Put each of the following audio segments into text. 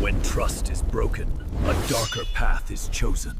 When trust is broken, a darker path is chosen.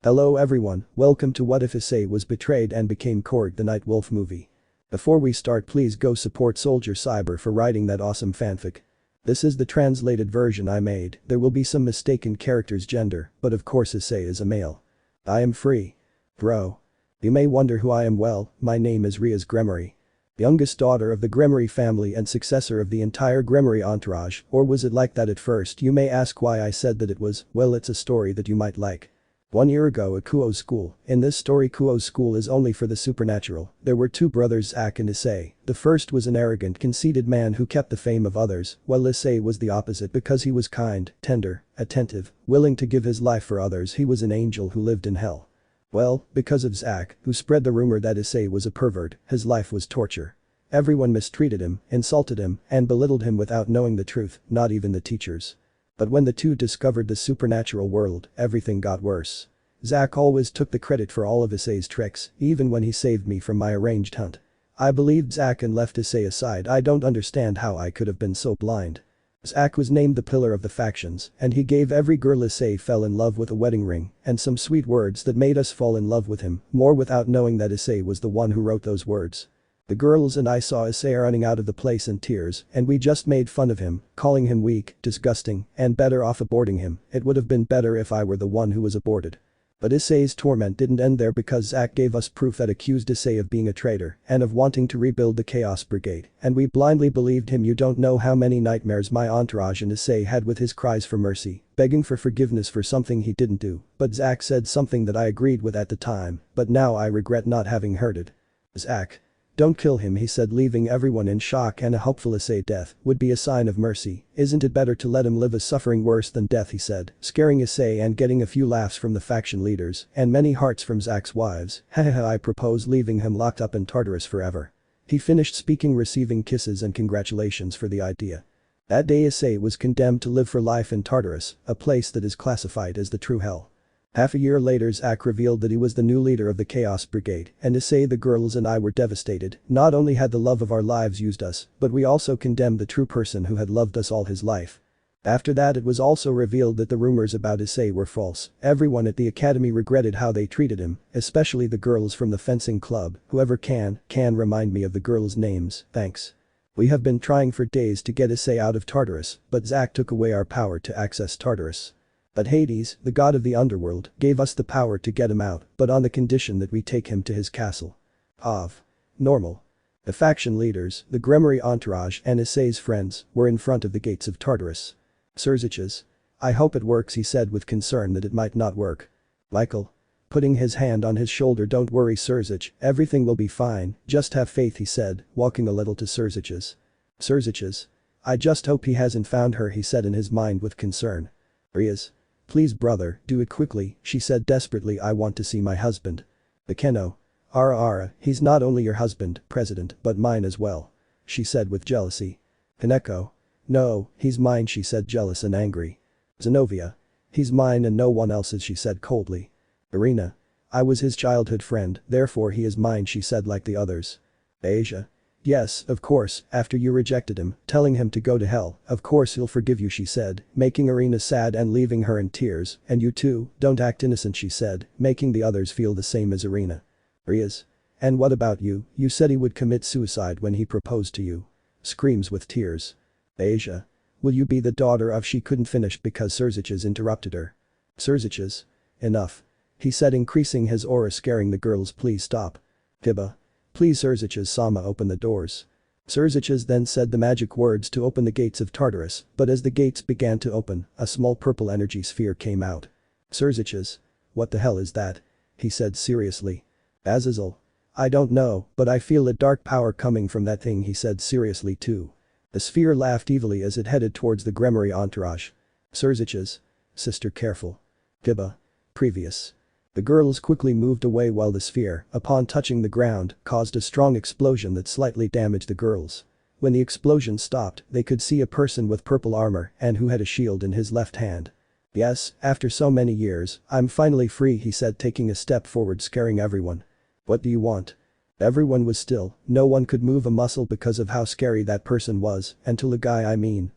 Hello everyone, welcome to What If Issei Was Betrayed and Became Koragg the Night Wolf movie. Before we start, please go support Soldier Cyber for writing that awesome fanfic. This is the translated version I made. There will be some mistaken character's gender, but of course Issei is a male. I am free. Bro. You may wonder who I am. Well, my name is Rias Gremory. Youngest daughter of the Gremory family and successor of the entire Gremory entourage, or was it like that at first? You may ask why I said that it was. Well, it's a story that you might like. 1 year ago at Kuo's school. In this story, Kuo's school is only for the supernatural. There were two brothers, Zach and Issei. The first was an arrogant, conceited man who kept the fame of others, while Issei was the opposite because he was kind, tender, attentive, willing to give his life for others. He was an angel who lived in hell. Well, because of Zach, who spread the rumor that Issei was a pervert, his life was torture. Everyone mistreated him, insulted him, and belittled him without knowing the truth, not even the teachers. But when the two discovered the supernatural world, everything got worse. Zach always took the credit for all of Issei's tricks, even when he saved me from my arranged hunt. I believed Zach and left Issei aside. I don't understand how I could have been so blind. Zach was named the pillar of the factions, and he gave every girl Issei fell in love with a wedding ring and some sweet words that made us fall in love with him, more without knowing that Issei was the one who wrote those words. The girls and I saw Issei running out of the place in tears, and we just made fun of him, calling him weak, disgusting, and better off aborting him. It would have been better if I were the one who was aborted. But Issei's torment didn't end there because Zach gave us proof that accused Issei of being a traitor and of wanting to rebuild the Chaos Brigade, and we blindly believed him. You don't know how many nightmares my entourage and Issei had with his cries for mercy, begging for forgiveness for something he didn't do. But Zach said something that I agreed with at the time, but now I regret not having heard it. Zach. Don't kill him, he said, leaving everyone in shock, and a hopeful Issei death would be a sign of mercy. Isn't it better to let him live a suffering worse than death, he said, scaring Issei and getting a few laughs from the faction leaders and many hearts from Zach's wives. Hahaha, I propose leaving him locked up in Tartarus forever. He finished speaking, receiving kisses and congratulations for the idea. That day Issei was condemned to live for life in Tartarus, a place that is classified as the true hell. Half a year later, Zach revealed that he was the new leader of the Chaos Brigade, and Issei, the girls and I were devastated. Not only had the love of our lives used us, but we also condemned the true person who had loved us all his life. After that, it was also revealed that the rumors about Issei were false. Everyone at the academy regretted how they treated him, especially the girls from the fencing club. Whoever can remind me of the girls' names, thanks. We have been trying for days to get Issei out of Tartarus, but Zach took away our power to access Tartarus. But Hades, the god of the underworld, gave us the power to get him out, but on the condition that we take him to his castle. Normal. The faction leaders, the Gremory entourage and Issei's friends were in front of the gates of Tartarus. Serziches. I hope it works, he said with concern that it might not work. Michael. Putting his hand on his shoulder, don't worry Serzich, everything will be fine, just have faith, he said, walking a little to Serziches. Serziches. I just hope he hasn't found her, he said in his mind with concern. Rias. Please brother, do it quickly, she said desperately. I want to see my husband. Bekeno. Ara, he's not only your husband, President, but mine as well. She said with jealousy. Kaneko. No, he's mine, she said, jealous and angry. Zenobia. He's mine and no one else's, she said coldly. Irina. I was his childhood friend, therefore he is mine, she said like the others. Asia. Yes, of course, after you rejected him, telling him to go to hell, of course he'll forgive you, she said, making Irina sad and leaving her in tears. And you too, don't act innocent, she said, making the others feel the same as Irina. Rias. And what about you? You said he would commit suicide when he proposed to you. Screams with tears. Asia. Will you be the daughter of? She couldn't finish because Serziches interrupted her. Serziches. Enough. He said, increasing his aura, scaring the girls. Please stop. Tiba. Please Serziches sama, open the doors. Serziches then said the magic words to open the gates of Tartarus, but as the gates began to open, a small purple energy sphere came out. Serziches. What the hell is that? He said seriously. Azazel. I don't know, but I feel a dark power coming from that thing, he said seriously too. The sphere laughed evilly as it headed towards the Gremory entourage. Serziches. Sister, careful. Tiba. Previous. The girls quickly moved away while the sphere, upon touching the ground, caused a strong explosion that slightly damaged the girls. When the explosion stopped, they could see a person with purple armor and who had a shield in his left hand. Yes, after so many years, I'm finally free, he said, taking a step forward, scaring everyone. What do you want? Everyone was still, no one could move a muscle because of how scary that person was, until a guy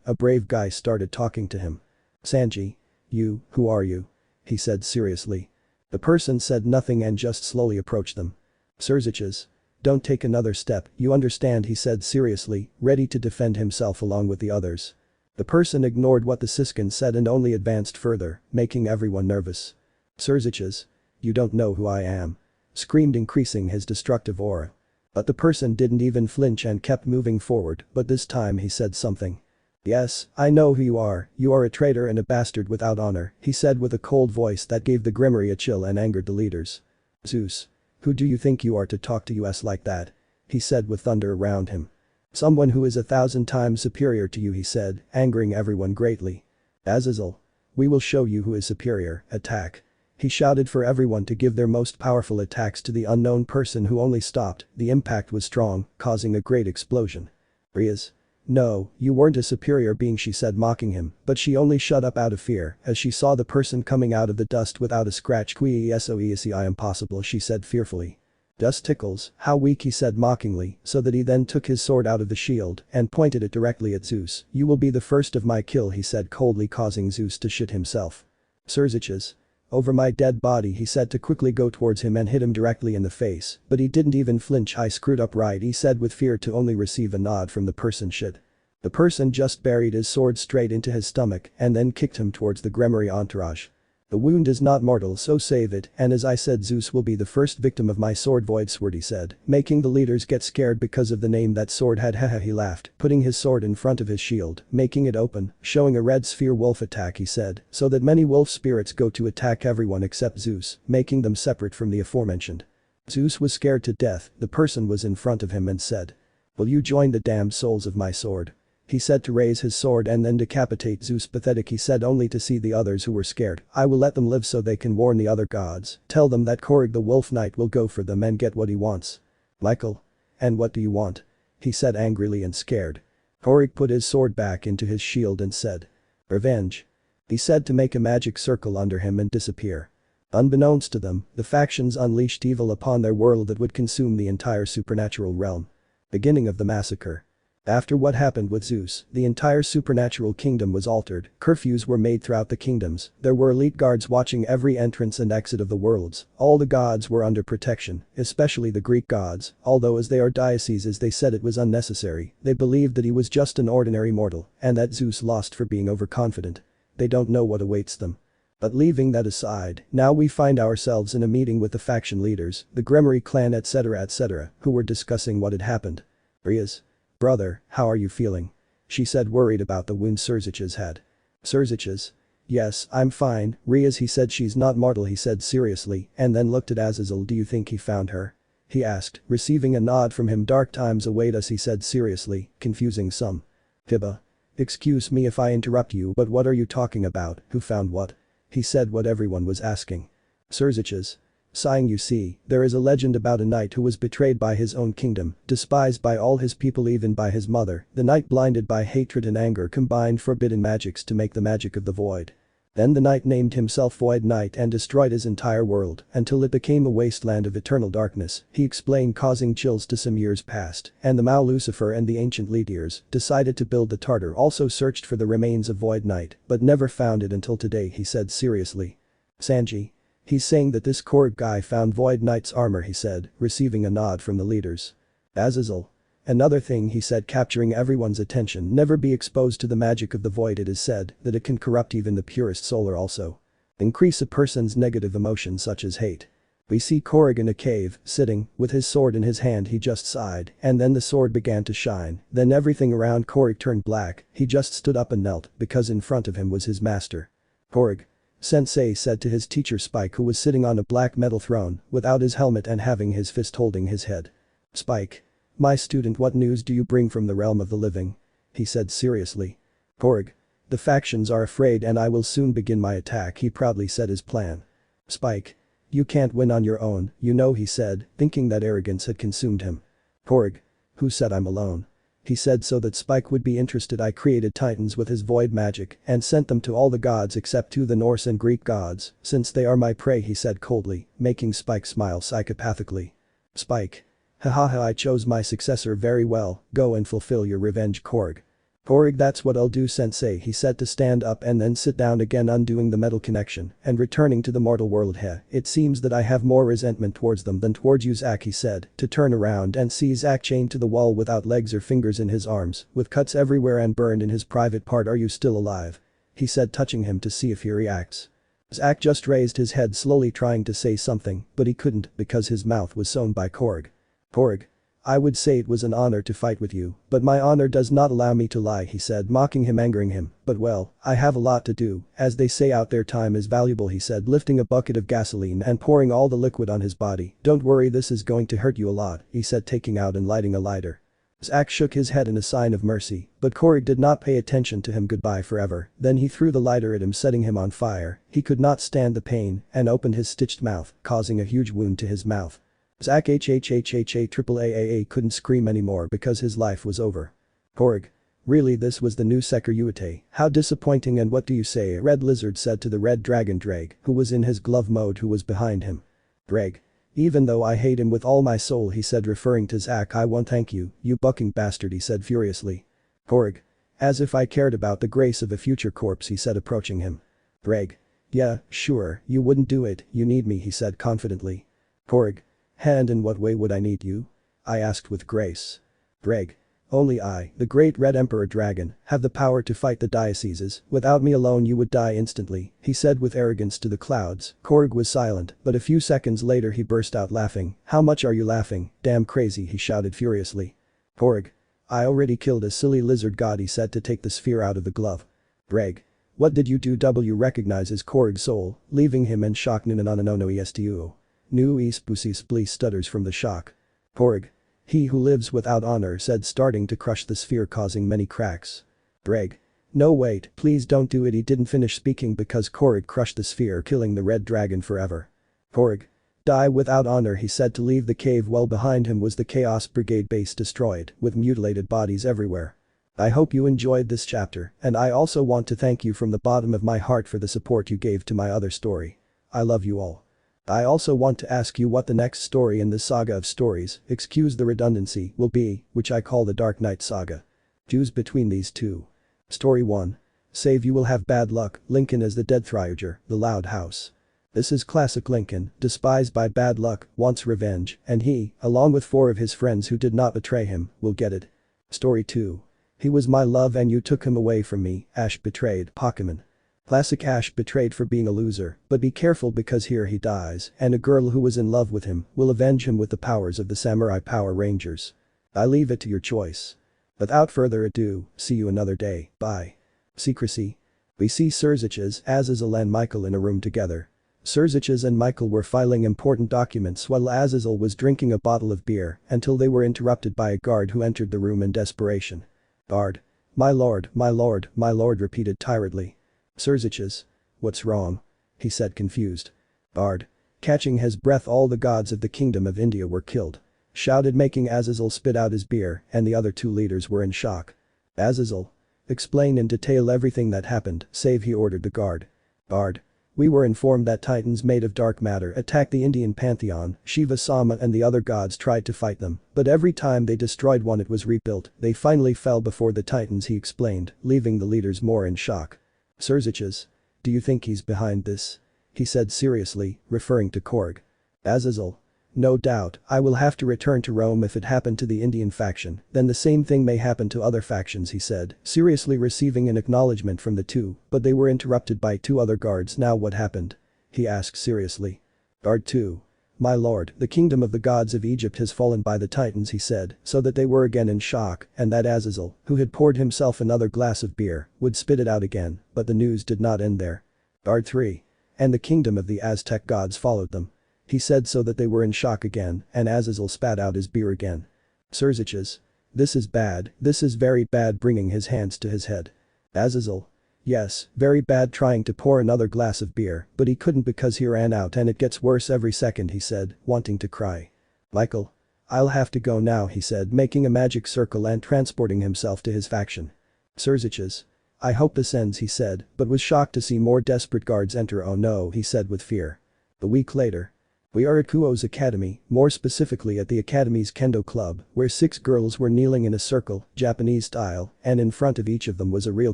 a brave guy started talking to him. Sanji. Who are you? He said seriously. The person said nothing and just slowly approached them. Surziches. Don't take another step, you understand, he said seriously, ready to defend himself along with the others. The person ignored what the Siskin said and only advanced further, making everyone nervous. Surziches. You don't know who I am. Screamed, increasing his destructive aura. But the person didn't even flinch and kept moving forward, but this time he said something. Yes, I know who you are a traitor and a bastard without honor, he said with a cold voice that gave the Gremory a chill and angered the leaders. Zeus. Who do you think you are to talk to us like that? He said with thunder around him. Someone who is 1,000 times superior to you, he said, angering everyone greatly. Azazel. We will show you who is superior, attack. He shouted for everyone to give their most powerful attacks to the unknown person who only stopped, the impact was strong, causing a great explosion. Rias. No, you weren't a superior being, she said, mocking him, but she only shut up out of fear as she saw the person coming out of the dust without a scratch. I impossible, she said fearfully. Dust tickles, how weak, he said mockingly, so that he then took his sword out of the shield and pointed it directly at Zeus. You will be the first of my kill, he said coldly, causing Zeus to shit himself. Surziches. Over my dead body, he said to quickly go towards him and hit him directly in the face, but he didn't even flinch. I screwed up, right, he said with fear to only receive a nod from the person. Shit. The person just buried his sword straight into his stomach and then kicked him towards the Gremory entourage. The wound is not mortal, so save it, and as I said, Zeus will be the first victim of my sword, void sword, he said, making the leaders get scared because of the name that sword had. Haha, he laughed, putting his sword in front of his shield, making it open, showing a red sphere wolf attack, he said, so that many wolf spirits go to attack everyone except Zeus, making them separate from the aforementioned. Zeus was scared to death, the person was in front of him and said. Will you join the damned souls of my sword? He said to raise his sword and then decapitate Zeus. Pathetic, he said, only to see the others who were scared. I will let them live so they can warn the other gods. Tell them that Koragg the Wolf Knight will go for them and get what he wants. Michael. And what do you want? He said angrily and scared. Koragg put his sword back into his shield and said. Revenge. He said to make a magic circle under him and disappear. Unbeknownst to them, the factions unleashed evil upon their world that would consume the entire supernatural realm. Beginning of the massacre. After what happened with Zeus, the entire supernatural kingdom was altered, curfews were made throughout the kingdoms, there were elite guards watching every entrance and exit of the worlds, all the gods were under protection, especially the Greek gods, although as they are dioceses they said it was unnecessary, they believed that he was just an ordinary mortal, and that Zeus lost for being overconfident. They don't know what awaits them. But leaving that aside, now we find ourselves in a meeting with the faction leaders, the Gremory clan etc., who were discussing what had happened. Rias. Brother, how are you feeling? She said, worried about the wound Surziches had. Surziches. Yes, I'm fine, Rias, he said. She's not mortal, he said seriously, and then looked at Azazel. Do you think he found her? He asked, receiving a nod from him. Dark times await us, he said seriously, confusing some. Hibba. Excuse me if I interrupt you, but what are you talking about? Who found what? He said what everyone was asking. Surziches. Sighing, you see, there is a legend about a knight who was betrayed by his own kingdom, despised by all his people, even by his mother. The knight, blinded by hatred and anger, combined forbidden magics to make the magic of the void. Then the knight named himself Void Knight and destroyed his entire world until it became a wasteland of eternal darkness, he explained, causing chills to some years past, and the Mao Lucifer and the ancient Leaders decided to build the Tartar, also searched for the remains of Void Knight, but never found it until today, he said seriously. Sanji. He's saying that this Koragg guy found Void Knight's armor, he said, receiving a nod from the leaders. Azazel. Another thing, he said, capturing everyone's attention, never be exposed to the magic of the void. It is said that it can corrupt even the purest soul, or also increase a person's negative emotions such as hate. We see Koragg in a cave, sitting, with his sword in his hand. He just sighed, and then the sword began to shine, then everything around Koragg turned black, he just stood up and knelt, because in front of him was his master. Koragg. Sensei said to his teacher Spike, who was sitting on a black metal throne, without his helmet and having his fist holding his head. Spike. My student, what news do you bring from the realm of the living? He said seriously. Koragg. The factions are afraid and I will soon begin my attack, he proudly said his plan. Spike. You can't win on your own, you know, he said, thinking that arrogance had consumed him. Koragg. Who said I'm alone? He said so that Spike would be interested. I created titans with his void magic and sent them to all the gods except to the Norse and Greek gods, since they are my prey, he said coldly, making Spike smile psychopathically. Spike. Hahaha, I chose my successor very well, go and fulfill your revenge, Koragg. Koragg, that's what I'll do, sensei, he said, to stand up and then sit down again, undoing the metal connection and returning to the mortal world. It seems that I have more resentment towards them than towards you, Zack, he said, to turn around and see Zack chained to the wall without legs or fingers in his arms, with cuts everywhere and burned in his private part. Are you still alive? He said, touching him to see if he reacts. Zack just raised his head slowly, trying to say something, but he couldn't because his mouth was sewn by Koragg. Koragg. I would say it was an honor to fight with you, but my honor does not allow me to lie, he said, mocking him, angering him, but well, I have a lot to do, as they say out there, time is valuable, he said, lifting a bucket of gasoline and pouring all the liquid on his body. Don't worry, this is going to hurt you a lot, he said, taking out and lighting a lighter. Zack shook his head in a sign of mercy, but Koragg did not pay attention to him. Goodbye forever. Then he threw the lighter at him, setting him on fire. He could not stand the pain and opened his stitched mouth, causing a huge wound to his mouth. Zack HHHHA couldn't scream anymore because his life was over. Koragg. Really, this was the new Sekiryuutei, how disappointing, and what do you say, a red lizard said to the red dragon Drake, who was in his glove mode, who was behind him. Drake. Even though I hate him with all my soul, he said, referring to Zack. I won't thank you, you bucking bastard, he said furiously. Koragg. As if I cared about the grace of a future corpse, he said, approaching him. Drake. Yeah, sure, you wouldn't do it, you need me, he said confidently. Koragg. And in what way would I need you? I asked with grace. Drake. Only I, the great red emperor dragon, have the power to fight the dioceses. Without me alone you would die instantly, he said with arrogance to the clouds. Koragg was silent, but a few seconds later he burst out laughing. How much are you laughing? Damn crazy, he shouted furiously. Koragg. I already killed a silly lizard god, he said, to take the sphere out of the glove. Drake. What did you do? W recognizes Koragg's soul, leaving him in shock. Estu. Nu ispusis please, stutters from the shock. Koragg. He who lives without honor, said, starting to crush the sphere, causing many cracks. Drake. No, wait, please don't do it. He didn't finish speaking because Koragg crushed the sphere, killing the red dragon forever. Koragg. Die without honor, he said, to leave the cave. Well, behind him was the Chaos Brigade base, destroyed, with mutilated bodies everywhere. I hope you enjoyed this chapter, and I also want to thank you from the bottom of my heart for the support you gave to my other story. I love you all. I also want to ask you what the next story in this saga of stories, excuse the redundancy, will be, which I call the Dark Knight Saga. Choose between these two. Story 1. Save you will have bad luck, Lincoln as the dead Trihexa, the loud house. This is classic Lincoln, despised by bad luck, wants revenge, and he, along with 4 of his friends who did not betray him, will get it. Story 2. He was my love and you took him away from me, Ash betrayed, Pokemon. Classic Ash betrayed for being a loser, but be careful because here he dies, and a girl who was in love with him will avenge him with the powers of the Samurai Power Rangers. I leave it to your choice. Without further ado, see you another day, bye. Secrecy. We see Serziches, Azazel and Michael in a room together. Serziches and Michael were filing important documents while Azazel was drinking a bottle of beer until they were interrupted by a guard who entered the room in desperation. Guard. My lord, my lord, my lord, repeated tiredly. Serziches. What's wrong? He said, confused. Guard. Catching his breath, all the gods of the Kingdom of India were killed. Shouted, making Azazel spit out his beer, and the other 2 leaders were in shock. Azazel. Explain in detail everything that happened, save, he ordered the guard. Guard. We were informed that titans made of dark matter attacked the Indian pantheon. Shiva Sama and the other gods tried to fight them, but every time they destroyed one it was rebuilt. They finally fell before the titans, he explained, leaving the leaders more in shock. Serziches. Do you think he's behind this? He said seriously, referring to Koragg. Azazel. No doubt, I will have to return to Rome. If it happened to the Indian faction, then the same thing may happen to other factions, he said, seriously, receiving an acknowledgement from the 2, but they were interrupted by 2 other guards. Now what happened? He asked seriously. Guard 2. My lord, the kingdom of the gods of Egypt has fallen by the titans, he said, so that they were again in shock, and that Azazel, who had poured himself another glass of beer, would spit it out again, but the news did not end there. Guard 3. And the kingdom of the Aztec gods followed them. He said, so that they were in shock again, and Azazel spat out his beer again. Serziches. This is bad, this is very bad, bringing his hands to his head. Azazel. Yes, very bad, trying to pour another glass of beer, but he couldn't because he ran out and it gets worse every second, he said, wanting to cry. Michael. I'll have to go now, he said, making a magic circle and transporting himself to his faction. Serziches. I hope this ends, he said, but was shocked to see more desperate guards enter. Oh no, he said with fear. A week later. We are at Kuo's academy, more specifically at the academy's kendo club, where 6 girls were kneeling in a circle, Japanese style, and in front of each of them was a real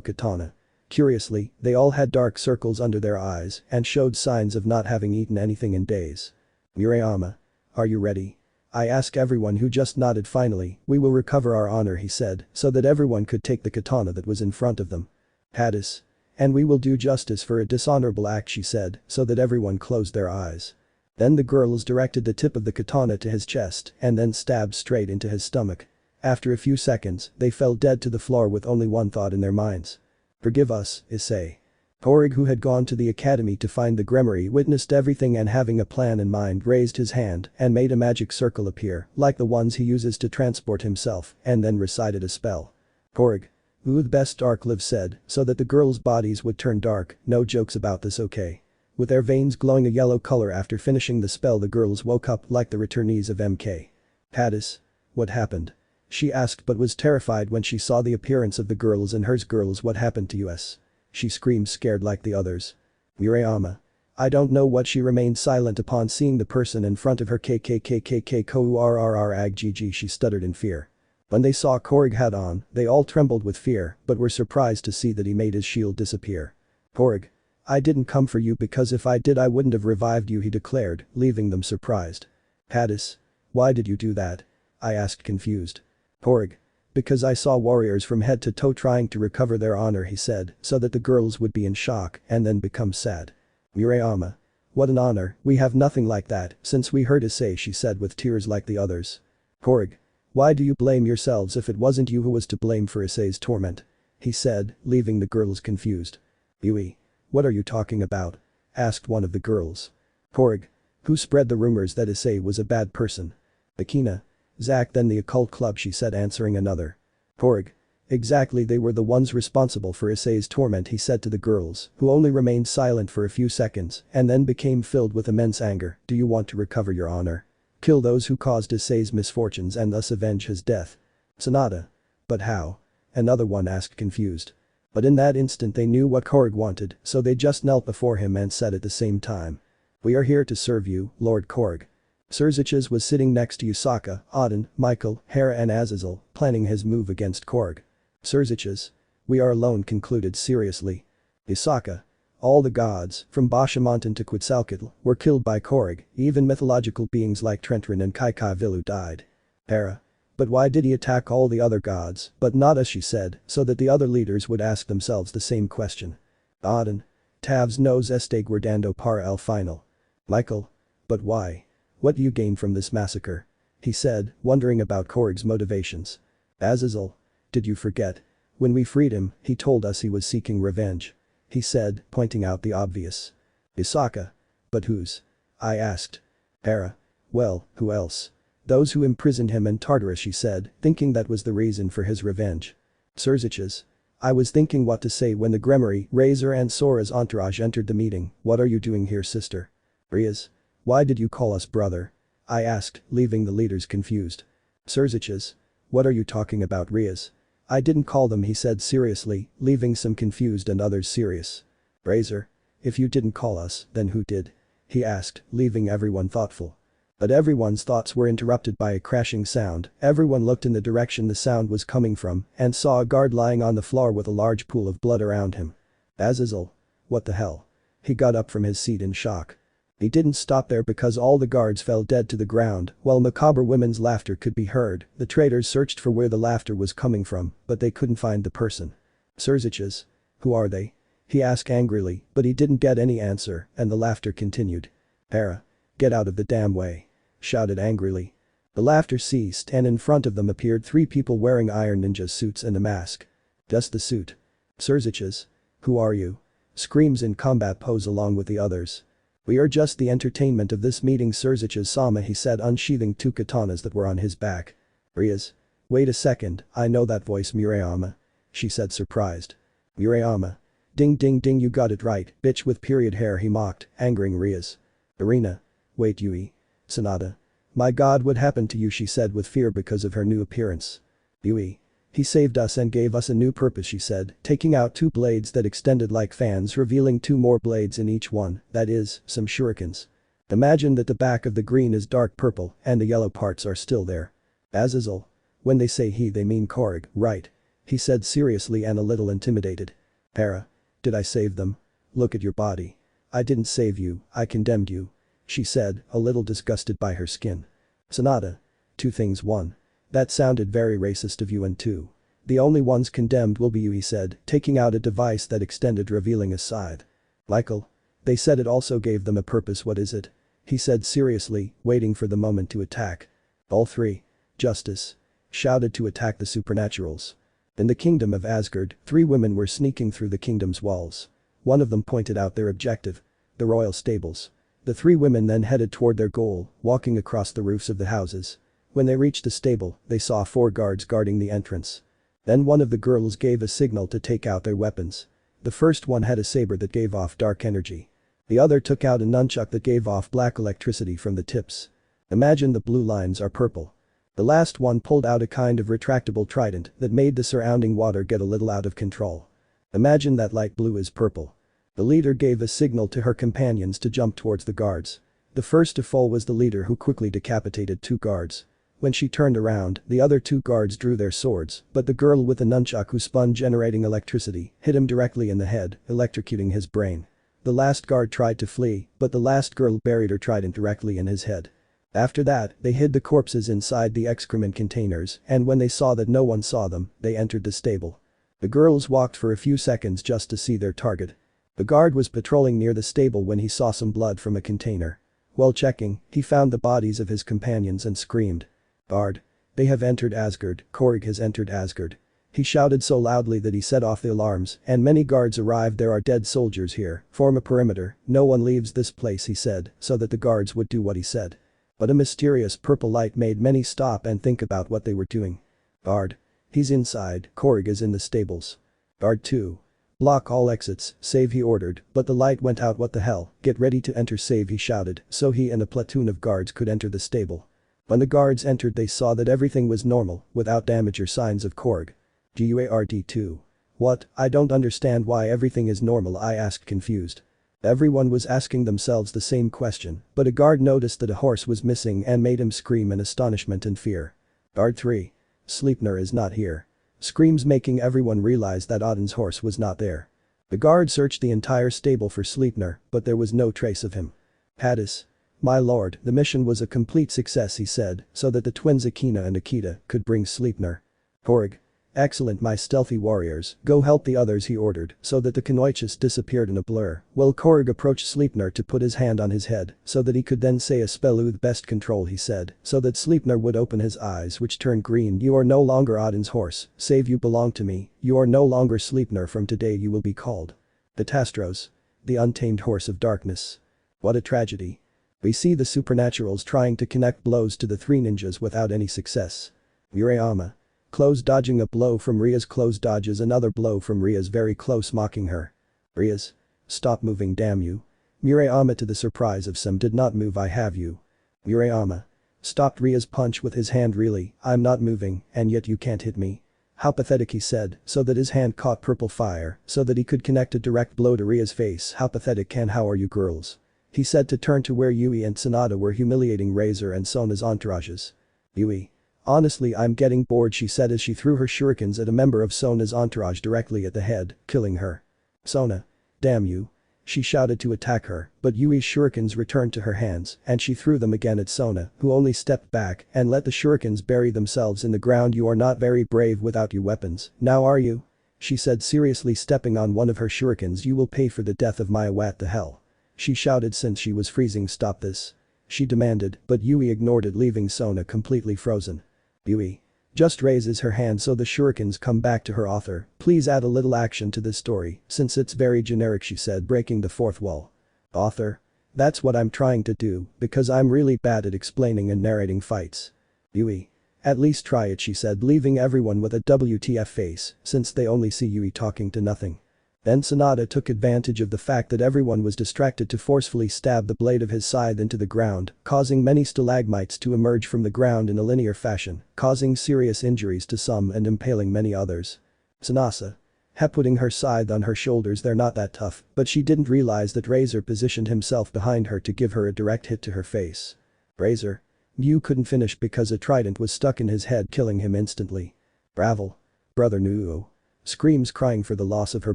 katana. Curiously, they all had dark circles under their eyes and showed signs of not having eaten anything in days. Murayama. Are you ready? I asked everyone who just nodded. Finally, we will recover our honor, he said, so that everyone could take the katana that was in front of them. Hades. And we will do justice for a dishonorable act, she said, so that everyone closed their eyes. Then the girls directed the tip of the katana to his chest and then stabbed straight into his stomach. After a few seconds, they fell dead to the floor with only one thought in their minds. Forgive us, Issei. Koragg, who had gone to the academy to find the Gremory, witnessed everything and having a plan in mind raised his hand and made a magic circle appear like the ones he uses to transport himself and then recited a spell. Koragg. Ooh, the best, Darkliv said, so that the girls' bodies would turn dark. No jokes about this, okay? With their veins glowing a yellow color after finishing the spell, the girls woke up like the returnees of MK. Hades. What happened? She asked but was terrified when she saw the appearance of the girls and hers. Girls, what happened to us? She screamed, scared like the others. Murayama. I don't know what. She remained silent upon seeing the person in front of her. KKKKKKKOURRRAGGG, she stuttered in fear. When they saw Koragg had on, they all trembled with fear but were surprised to see that he made his shield disappear. Koragg. I didn't come for you because if I did I wouldn't have revived you, he declared, leaving them surprised. Hades. Why did you do that? I asked, confused. Koragg. Because I saw warriors from head to toe trying to recover their honor, he said, so that the girls would be in shock and then become sad. Murayama. What an honor, we have nothing like that since we heard Issei, she said with tears like the others. Koragg. Why do you blame yourselves if it wasn't you who was to blame for Issei's torment? He said, leaving the girls confused. Yui. What are you talking about? Asked one of the girls. Koragg. Who spread the rumors that Issei was a bad person? Akina. Zack, then the occult club, she said, answering another. Koragg. Exactly, they were the ones responsible for Issei's torment, he said to the girls, who only remained silent for a few seconds and then became filled with immense anger. Do you want to recover your honor? Kill those who caused Issei's misfortunes and thus avenge his death. Sanada. But how? Another one asked, confused. But in that instant they knew what Koragg wanted, so they just knelt before him and said at the same time. We are here to serve you, Lord Koragg. Surziches was sitting next to Yasaka, Auden, Michael, Hera and Azazel, planning his move against Koragg. Surziches. We are alone, concluded seriously. Yasaka. All the gods, from Bashamontan to Quetzalcoatl, were killed by Koragg, even mythological beings like Trentrin and Kaikaivilu died. Hera. But why did he attack all the other gods, but not us, she said, so that the other leaders would ask themselves the same question. Auden. Tavs nos este guardando para el final. Michael. But why? What do you gain from this massacre? He said, wondering about Koragg's motivations. Azazel. Did you forget? When we freed him, he told us he was seeking revenge. He said, pointing out the obvious. Yasaka. But whose? I asked. Hera. Well, who else? Those who imprisoned him in Tartarus, she said, thinking that was the reason for his revenge. Surziches. I was thinking what to say when the Gremory, Razor and Sora's entourage entered the meeting. What are you doing here, sister? Rias. Why did you call us brother? I asked, leaving the leaders confused. Surziches. What are you talking about, Rias? I didn't call them, he said seriously, leaving some confused and others serious. Razor. If you didn't call us, then who did? He asked, leaving everyone thoughtful. But everyone's thoughts were interrupted by a crashing sound. Everyone looked in the direction the sound was coming from and saw a guard lying on the floor with a large pool of blood around him. Azazel. What the hell? He got up from his seat in shock. He didn't stop there because all the guards fell dead to the ground while macabre women's laughter could be heard. The traitors searched for where the laughter was coming from, but they couldn't find the person. Surziches. Who are they? He asked angrily, but he didn't get any answer and the laughter continued. Hera. Get out of the damn way. Shouted angrily. The laughter ceased and in front of them appeared 3 people wearing Iron Ninja suits and a mask. Just the suit. Surziches. Who are you? Screams in combat pose along with the others. We are just the entertainment of this meeting, Surziches-sama, he said, unsheathing 2 katanas that were on his back. Rias. Wait a second, I know that voice, Murayama. She said, surprised. Murayama. Ding ding ding, you got it right, bitch with period hair, he mocked, angering Rias. Arena. Wait, Yui. Sanada. My god, what happened to you, she said with fear because of her new appearance. Yui. He saved us and gave us a new purpose, she said, taking out 2 blades that extended like fans, revealing 2 more blades in each one, that is, some shurikens. Imagine that the back of the green is dark purple and the yellow parts are still there. Azazel. When they say he they mean Koragg, right? He said seriously and a little intimidated. Hera. Did I save them? Look at your body. I didn't save you, I condemned you. She said, a little disgusted by her skin. Sonata. Two things. One. That sounded very racist of you, and two. The only ones condemned will be you, he said, taking out a device that extended, revealing a scythe. Michael. They said it also gave them a purpose. What is it? He said seriously, waiting for the moment to attack. All three. Justice. Shouted to attack the supernaturals. In the kingdom of Asgard, 3 women were sneaking through the kingdom's walls. One of them pointed out their objective. The royal stables. The 3 women then headed toward their goal, walking across the roofs of the houses. When they reached the stable, they saw 4 guards guarding the entrance. Then one of the girls gave a signal to take out their weapons. The first one had a saber that gave off dark energy. The other took out a nunchuck that gave off black electricity from the tips. Imagine the blue lines are purple. The last one pulled out a kind of retractable trident that made the surrounding water get a little out of control. Imagine that light blue is purple. The leader gave a signal to her companions to jump towards the guards. The first to fall was the leader, who quickly decapitated 2 guards. When she turned around, the other 2 guards drew their swords, but the girl with the nunchuck who spun generating electricity hit him directly in the head, electrocuting his brain. The last guard tried to flee, but the last girl buried her trident directly in his head. After that, they hid the corpses inside the excrement containers, and when they saw that no one saw them, they entered the stable. The girls walked for a few seconds just to see their target. The guard was patrolling near the stable when he saw some blood from a container. While checking, he found the bodies of his companions and screamed. Guard. They have entered Asgard, Koragg has entered Asgard. He shouted so loudly that he set off the alarms, and many guards arrived. There are dead soldiers here, form a perimeter, no one leaves this place, he said, so that the guards would do what he said. But a mysterious purple light made many stop and think about what they were doing. Guard. He's inside, Koragg is in the stables. Guard 2. Block all exits, save, he ordered, but the light went out. What the hell, get ready to enter, save, he shouted, so he and a platoon of guards could enter the stable. When the guards entered, they saw that everything was normal, without damage or signs of Koragg. GUARD2. What, I don't understand why everything is normal, I asked, confused. Everyone was asking themselves the same question, but a guard noticed that a horse was missing and made him scream in astonishment and fear. Guard 3. Sleipnir is not here. Screams making everyone realize that Odin's horse was not there. The guard searched the entire stable for Sleipnir, but there was no trace of him. Hadis. My lord, the mission was a complete success, he said, so that the twins Akina and Akita could bring Sleipnir. Koragg. Excellent, my stealthy warriors, go help the others, he ordered, so that the Kenoichus disappeared in a blur. While Koragg approached Sleipnir to put his hand on his head, so that he could then say a spell with best control, he said, so that Sleipnir would open his eyes, which turned green. You are no longer Odin's horse, save, you belong to me, you are no longer Sleipnir, from today you will be called the Tastros. The untamed horse of darkness. What a tragedy. We see the supernaturals trying to connect blows to the 3 ninjas without any success. Murayama. Close, dodging a blow from Rias, close dodges another blow from Rias, very close, mocking her. Rias. Stop moving, damn you. Murayama, to the surprise of some, did not move. I have you. Murayama. Stopped Rias' punch with his hand. Really, I'm not moving, and yet you can't hit me. How pathetic, he said, so that his hand caught purple fire, so that he could connect a direct blow to Rias' face. How pathetic, and how are you girls? He said to turn to where Yui and Sonata were humiliating Razor and Sona's entourages. Yui. Honestly, I'm getting bored, she said as she threw her shurikens at a member of Sona's entourage directly at the head, killing her. Sona. Damn you. She shouted to attack her, but Yui's shurikens returned to her hands, and she threw them again at Sona, who only stepped back and let the shurikens bury themselves in the ground. You are not very brave without your weapons, now are you? She said seriously, stepping on one of her shurikens. You will pay for the death of my what the hell? She shouted since she was freezing. Stop this. She demanded, but Yui ignored it, leaving Sona completely frozen. Yui. Just raises her hand so the shurikens come back to her. Author, please add a little action to this story, since it's very generic, she said, breaking the 4th wall. Author. That's what I'm trying to do, because I'm really bad at explaining and narrating fights. Yui. At least try it, she said, leaving everyone with a WTF face, since they only see Yui talking to nothing. Then Sonata took advantage of the fact that everyone was distracted to forcefully stab the blade of his scythe into the ground, causing many stalagmites to emerge from the ground in a linear fashion, causing serious injuries to some and impaling many others. Sanasa. Putting her scythe on her shoulders. They're not that tough, but she didn't realize that Razor positioned himself behind her to give her a direct hit to her face. Razor. Mew couldn't finish because a trident was stuck in his head, killing him instantly. Bravo. Brother Nuo. Screams, crying for the loss of her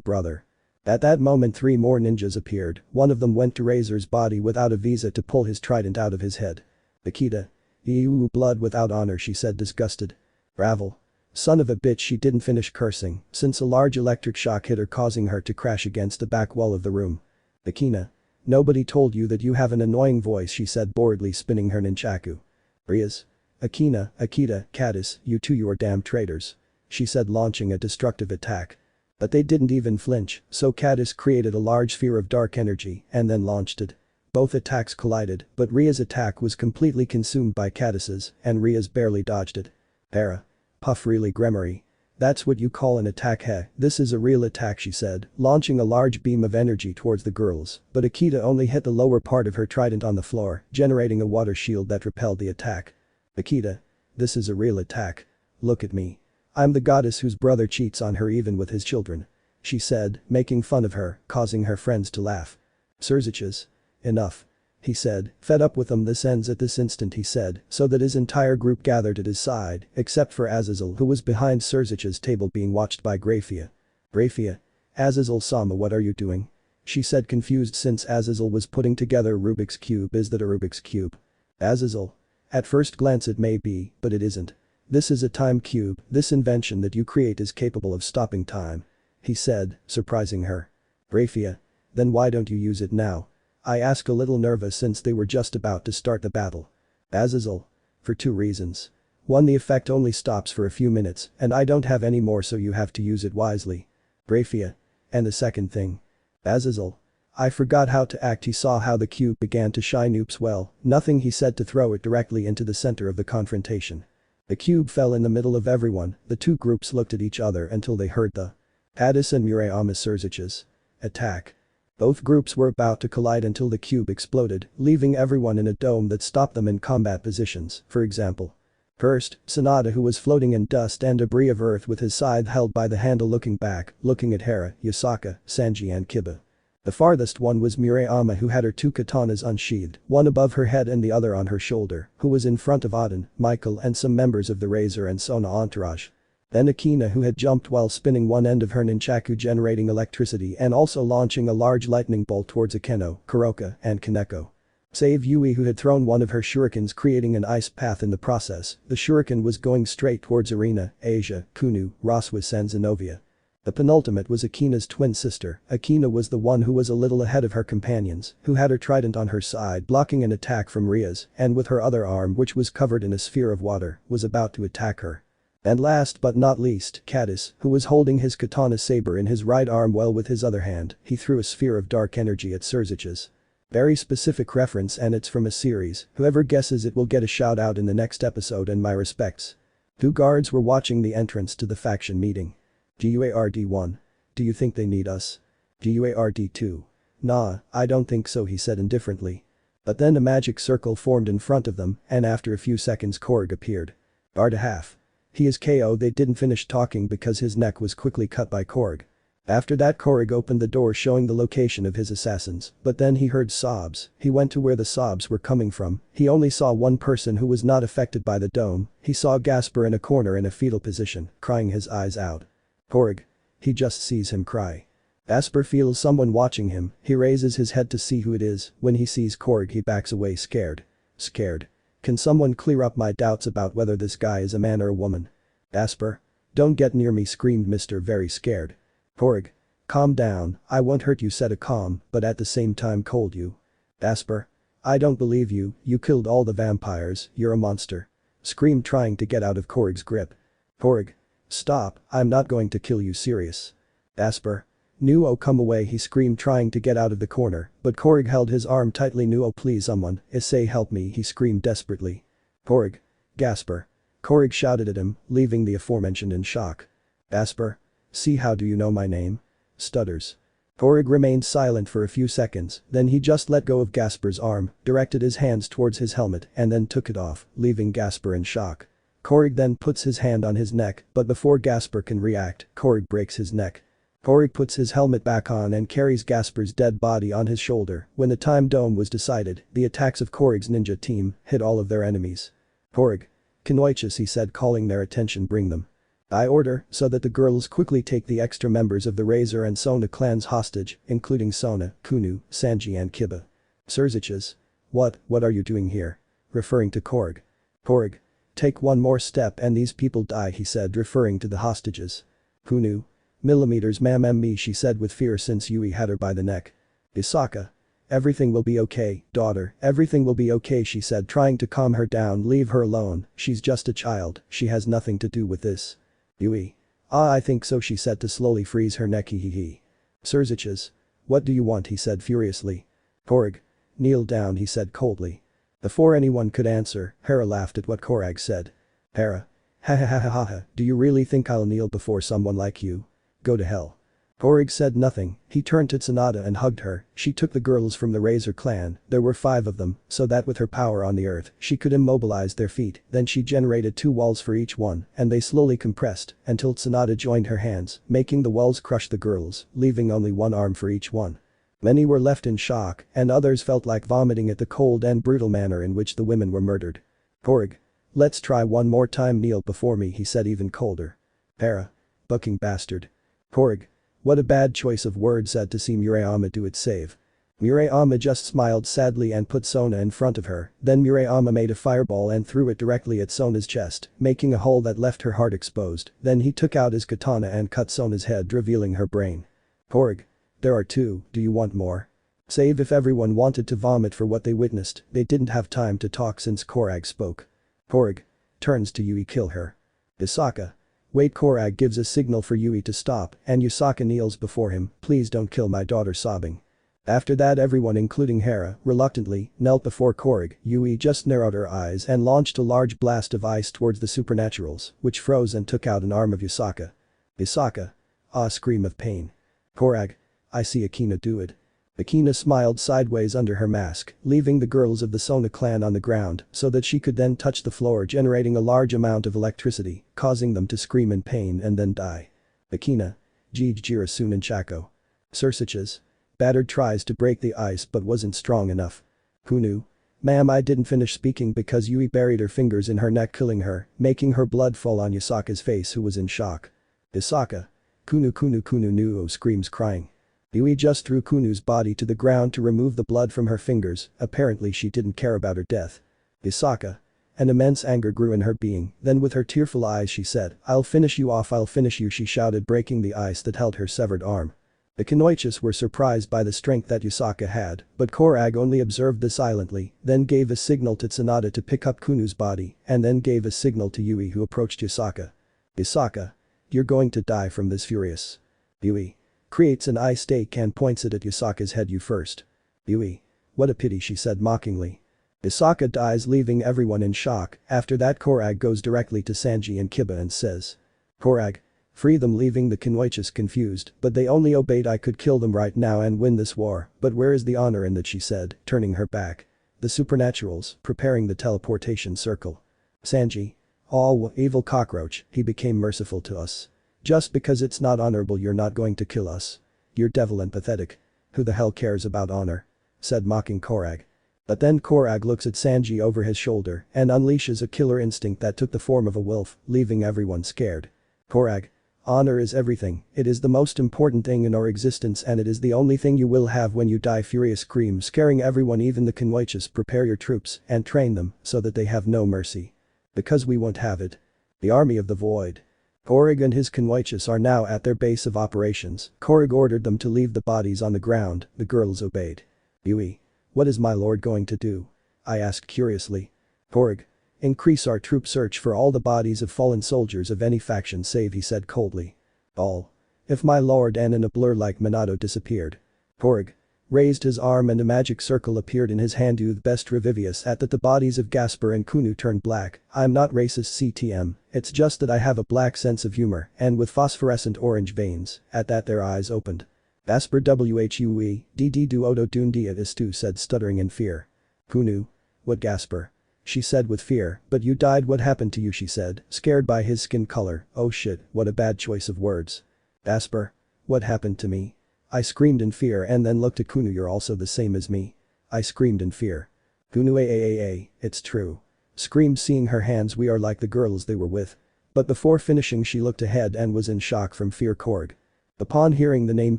brother. At that moment 3 more ninjas appeared. One of them went to Razor's body without a visa to pull his trident out of his head. Nikita. Ew, blood without honor, she said, disgusted. Bravo. Son of a bitch, she didn't finish cursing since a large electric shock hit her, causing her to crash against the back wall of the room. Akina. Nobody told you that you have an annoying voice, she said, boredly spinning her nunchaku. Rias. Akina, Akita, Caddis, you two, you are damn traitors. She said, launching a destructive attack. But they didn't even flinch, so Caddis created a large sphere of dark energy and then launched it. Both attacks collided, but Ria's attack was completely consumed by Caddis's, and Rias barely dodged it. Para. Puff, really, Gremory? That's what you call an attack, heh? This is a real attack, she said, launching a large beam of energy towards the girls, but Akita only hit the lower part of her trident on the floor, generating a water shield that repelled the attack. Akita. This is a real attack. Look at me. I'm the goddess whose brother cheats on her even with his children. She said, making fun of her, causing her friends to laugh. Surziches. Enough. He said, fed up with them. This ends at this instant, he said, so that his entire group gathered at his side, except for Azazel, who was behind Surzich's table being watched by Grafiya. Grafiya. Azazel-sama, what are you doing? She said, confused since Azazel was putting together Rubik's Cube. Is that a Rubik's Cube? Azazel. At first glance it may be, but it isn't. This is a time cube. This invention that you create is capable of stopping time. He said, surprising her. Grafiya. Then why don't you use it now? I ask, a little nervous since they were just about to start the battle. Azazel. For 2 reasons. 1, the effect only stops for a few minutes and I don't have any more, so you have to use it wisely. Grafiya. And the second thing. Azazel. I forgot how to act. He saw how the cube began to shine. Oops, well, nothing, he said, to throw it directly into the center of the confrontation. The cube fell in the middle of everyone. The 2 groups looked at each other until they heard the Addis and Murayama Surziches attack. Both groups were about to collide until the cube exploded, leaving everyone in a dome that stopped them in combat positions. For example. First, Sanada, who was floating in dust and debris of earth with his scythe held by the handle, looking back, looking at Hera, Yasaka, Sanji and Kiba. The farthest one was Murayama, who had her 2 katanas unsheathed, one above her head and the other on her shoulder, who was in front of Aden, Michael and some members of the Razor and Sona entourage. Then Akina, who had jumped while spinning one end of her nunchaku, generating electricity and also launching a large lightning bolt towards Akeno, Kuroka and Kaneko. Save Yui, who had thrown one of her shurikens, creating an ice path in the process. The shuriken was going straight towards Arena, Asia, Kunu, Rossweisse and Zenovia. The penultimate was Akina's twin sister. Akina was the one who was a little ahead of her companions, who had her trident on her side blocking an attack from Rias, and with her other arm, which was covered in a sphere of water, was about to attack her. And last but not least, Caddis, who was holding his katana saber in his right arm while with his other hand, he threw a sphere of dark energy at Surziches. Very specific reference, and it's from a series. Whoever guesses it will get a shout out in the next episode, and my respects. 2 guards were watching the entrance to the faction meeting. GUARD1. Do you think they need us? GUARD2. Nah, I don't think so, he said indifferently. But then a magic circle formed in front of them, and after a few seconds Koragg appeared. Guard a half. He is KO. They didn't finish talking because his neck was quickly cut by Koragg. After that, Koragg opened the door showing the location of his assassins, but then he heard sobs. He went to where the sobs were coming from. He only saw one person who was not affected by the dome. He saw Gasper in a corner in a fetal position, crying his eyes out. Koragg. He just sees him cry. Gasper feels someone watching him. He raises his head to see who it is. When he sees Koragg, he backs away, scared. Scared. Can someone clear up my doubts about whether this guy is a man or a woman? Gasper. Don't get near me, screamed Mr. Very scared. Koragg. Calm down, I won't hurt you, said a calm, but at the same time cold you. Gasper. I don't believe you, you killed all the vampires, you're a monster. Screamed, trying to get out of Koragg's grip. Koragg. Stop, I'm not going to kill you, serious. Gasper. Nuo, come away, he screamed, trying to get out of the corner, but Koragg held his arm tightly. Nuo, please someone, Issei, help me, he screamed desperately. Koragg. Gasper. Koragg shouted at him, leaving the aforementioned in shock. Gasper. See, how do you know my name? Stutters. Koragg remained silent for a few seconds, then he just let go of Gasper's arm, directed his hands towards his helmet and then took it off, leaving Gasper in shock. Koragg then puts his hand on his neck, but before Gasper can react, Koragg breaks his neck. Koragg puts his helmet back on and carries Gasper's dead body on his shoulder. When the time dome was decided, the attacks of Koragg's ninja team hit all of their enemies. Koragg. Kenoichus, he said, calling their attention, bring them. I order, so that the girls quickly take the extra members of the Razor and Sona clans hostage, including Sona, Kunu, Sanji and Kiba. Surziches. What are you doing here? Referring to Koragg. Koragg. Take one more step and these people die, he said, referring to the hostages. Kunu. Millimeters me, she said with fear since Yui had her by the neck. Yasaka. Everything will be okay, daughter, everything will be okay, she said, trying to calm her down. Leave her alone, she's just a child, she has nothing to do with this. Yui. I think so, she said to slowly freeze her neck. He. Surziches. What do you want, he said furiously. Koragg. Kneel down, he said coldly. Before anyone could answer, Hera laughed at what Koragg said. Hera. Ha ha ha ha ha ha, do you really think I'll kneel before someone like you? Go to hell. Koragg said nothing. He turned to Tsunade and hugged her. She took the girls from the Razor clan, there were 5 of them, so that with her power on the earth, she could immobilize their feet. Then she generated 2 walls for each one, and they slowly compressed, until Tsunade joined her hands, making the walls crush the girls, leaving only 1 arm for each one. Many were left in shock, and others felt like vomiting at the cold and brutal manner in which the women were murdered. Koragg. Let's try one more time, kneel before me, he said even colder. Hera. Bucking bastard. Koragg. What a bad choice of words, said to see Murayama do it save. Murayama just smiled sadly and put Sona in front of her, then Murayama made a fireball and threw it directly at Sona's chest, making a hole that left her heart exposed. Then he took out his katana and cut Sona's head, revealing her brain. Koragg. There are 2, do you want more? Save if everyone wanted to vomit for what they witnessed, they didn't have time to talk since Koragg spoke. Koragg. Turns to Yui, kill her. Yasaka. Wait, Koragg gives a signal for Yui to stop, and Yasaka kneels before him, please don't kill my daughter, sobbing. After that everyone including Hera, reluctantly, knelt before Koragg. Yui just narrowed her eyes and launched a large blast of ice towards the supernaturals, which froze and took out an arm of Yasaka. Yasaka. A scream of pain. Koragg. I see Akina do it. Akina smiled sideways under her mask, leaving the girls of the Sona clan on the ground so that she could then touch the floor, generating a large amount of electricity, causing them to scream in pain and then die. Akina. Jira soon and Chako. Surziches. Battered tries to break the ice but wasn't strong enough. Kunu. Ma'am, I didn't finish speaking because Yui buried her fingers in her neck, killing her, making her blood fall on Yasaka's face, who was in shock. Yasaka. Kunu Nuo screams, crying. Yui just threw Kunu's body to the ground to remove the blood from her fingers, apparently she didn't care about her death. Yasaka. An immense anger grew in her being, then with her tearful eyes she said, I'll finish you off, I'll finish you, she shouted, breaking the ice that held her severed arm. The Kenoichus were surprised by the strength that Yasaka had, but Koragg only observed this silently, then gave a signal to Tsunade to pick up Kunu's body, and then gave a signal to Yui, who approached Yasaka. Yasaka. You're going to die from this, furious. Yui. Creates an ice stake and points it at Yasaka's head. You first. Yui. What a pity, she said mockingly. Yasaka dies, leaving everyone in shock. After that Koragg goes directly to Sanji and Kiba and says. Koragg. Free them, leaving the Kenoichus confused, but they only obeyed. I could kill them right now and win this war, but where is the honor in that, she said, turning her back. The supernaturals, preparing the teleportation circle. Sanji. Oh, evil cockroach, he became merciful to us. Just because it's not honorable you're not going to kill us. You're devil and pathetic. Who the hell cares about honor? Said mocking Koragg. But then Koragg looks at Sanji over his shoulder and unleashes a killer instinct that took the form of a wolf, leaving everyone scared. Koragg. Honor is everything, it is the most important thing in our existence and it is the only thing you will have when you die, furious scream, scaring everyone, even the Kenoichus. Prepare your troops and train them so that they have no mercy. Because we won't have it. The Army of the Void. Koragg and his Kenoichus are now at their base of operations. Koragg ordered them to leave the bodies on the ground, the girls obeyed. Yui. What is my lord going to do? I asked curiously. Koragg. Increase our troop search for all the bodies of fallen soldiers of any faction save, he said coldly. All. If my lord, and in a blur like Minato disappeared. Koragg. Raised his arm and a magic circle appeared in his hand. You best Revivius at that the bodies of Gasper and Kunu turned black. I'm not racist, CTM, it's just that I have a black sense of humor and with phosphorescent orange veins. At that their eyes opened. Gasper whui, dd du odo dundia istu, said stuttering in fear. Kunu. What, Gasper? She said with fear, but you died, what happened to you, she said, scared by his skin color. Oh shit, what a bad choice of words. Gasper. What happened to me? I screamed in fear and then looked at Kunu. You're also the same as me. I screamed in fear. Kunu it's true. Screamed seeing her hands. We are like the girls they were with. But before finishing she looked ahead and was in shock from fear. Koragg. Upon hearing the name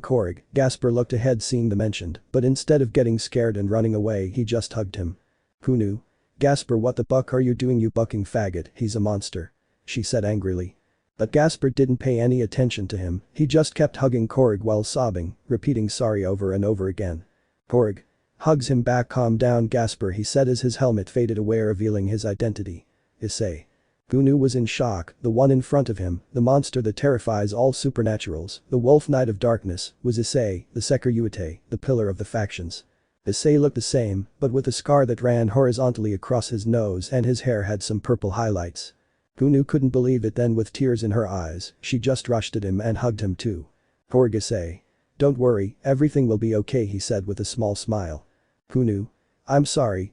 Koragg, Gasper looked ahead seeing the mentioned, but instead of getting scared and running away he just hugged him. Kunu. Gasper, what the buck are you doing, you bucking faggot, he's a monster. She said angrily. But Gasper didn't pay any attention to him, he just kept hugging Koragg while sobbing, repeating sorry over and over again. Koragg. Hugs him back. Calm down Gasper, he said as his helmet faded away revealing his identity. Issei. Kunu was in shock, the one in front of him, the monster that terrifies all supernaturals, the wolf knight of darkness, was Issei, the Sekiryuutei, the pillar of the factions. Issei looked the same, but with a scar that ran horizontally across his nose and his hair had some purple highlights. Kunu couldn't believe it. Then with tears in her eyes, she just rushed at him and hugged him too. Koragg. Issei. Don't worry, everything will be okay, he said with a small smile. Kunu. I'm sorry,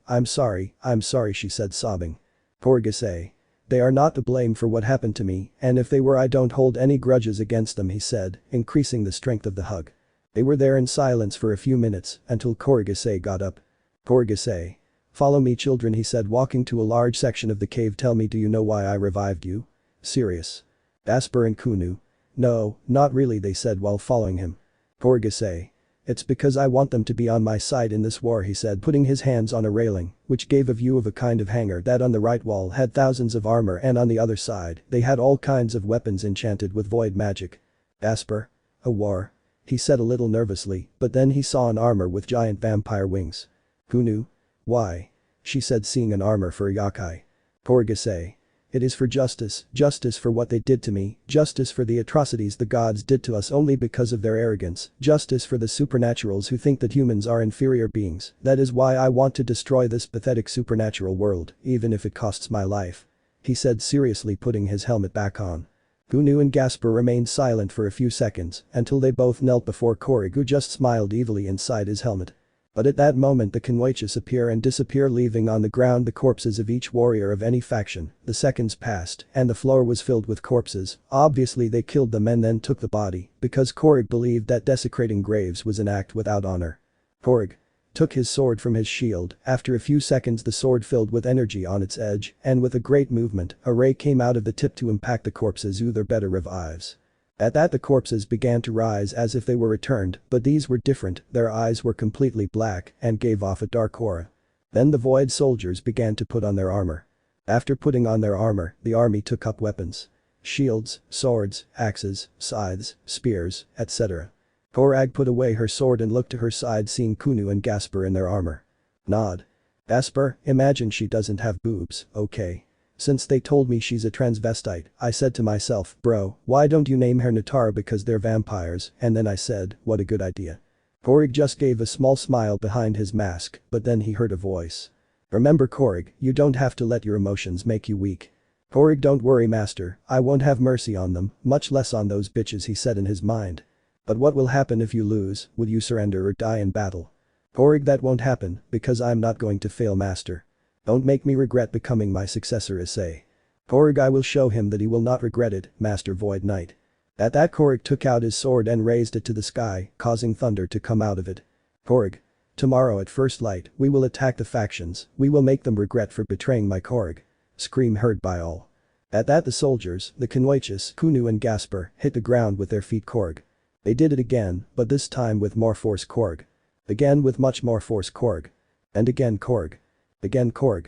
she said sobbing. Koragg. Issei. They are not to blame for what happened to me, and if they were I don't hold any grudges against them, he said, increasing the strength of the hug. They were there in silence for a few minutes until Koragg. Issei got up. Koragg. Issei. Follow me children, he said walking to a large section of the cave. Tell me, do you know why I revived you? Serious? Gasper and Kunu. No, not really, they said while following him. Koragg. Issei. It's because I want them to be on my side in this war, he said putting his hands on a railing, which gave a view of a kind of hangar that on the right wall had thousands of armor and on the other side they had all kinds of weapons enchanted with void magic. Gasper? A war? He said a little nervously, but then he saw an armor with giant vampire wings. Kunu? Why? She said seeing an armor for a yokai. Koragg. Issei. It is for justice, justice for what they did to me, justice for the atrocities the gods did to us only because of their arrogance, justice for the supernaturals who think that humans are inferior beings. That is why I want to destroy this pathetic supernatural world, even if it costs my life. He said seriously putting his helmet back on. Kunu and Gasper remained silent for a few seconds until they both knelt before Koragg, who just smiled evilly inside his helmet. But at that moment the convoiches appear and disappear leaving on the ground the corpses of each warrior of any faction. The seconds passed and the floor was filled with corpses. Obviously they killed them and then took the body because Koragg believed that desecrating graves was an act without honor. Koragg took his sword from his shield. After a few seconds the sword filled with energy on its edge and with a great movement a ray came out of the tip to impact the corpses who their better revives. At that the corpses began to rise as if they were returned, but these were different, their eyes were completely black and gave off a dark aura. Then the void soldiers began to put on their armor. After putting on their armor, the army took up weapons. Shields, swords, axes, scythes, spears, etc. Koragg put away her sword and looked to her side seeing Kunu and Gasper in their armor. Nod. Gasper, imagine she doesn't have boobs, okay. Since they told me she's a transvestite, I said to myself, bro, why don't you name her Natara because they're vampires, and then I said, what a good idea. Koragg just gave a small smile behind his mask, but then he heard a voice. Remember Koragg, you don't have to let your emotions make you weak. Koragg, don't worry master, I won't have mercy on them, much less on those bitches, he said in his mind. But what will happen if you lose, will you surrender or die in battle? Koragg, that won't happen, because I'm not going to fail master. Don't make me regret becoming my successor, Issei. Koragg, I will show him that he will not regret it, Master Void Knight. At that Koragg took out his sword and raised it to the sky, causing thunder to come out of it. Koragg. Tomorrow at first light, we will attack the factions, we will make them regret for betraying my Koragg. Scream heard by all. At that the soldiers, the convoiches, Kunu and Gasper, hit the ground with their feet. Koragg. They did it again, but this time with more force. Koragg. Again with much more force. Koragg. And again Koragg. Again Koragg.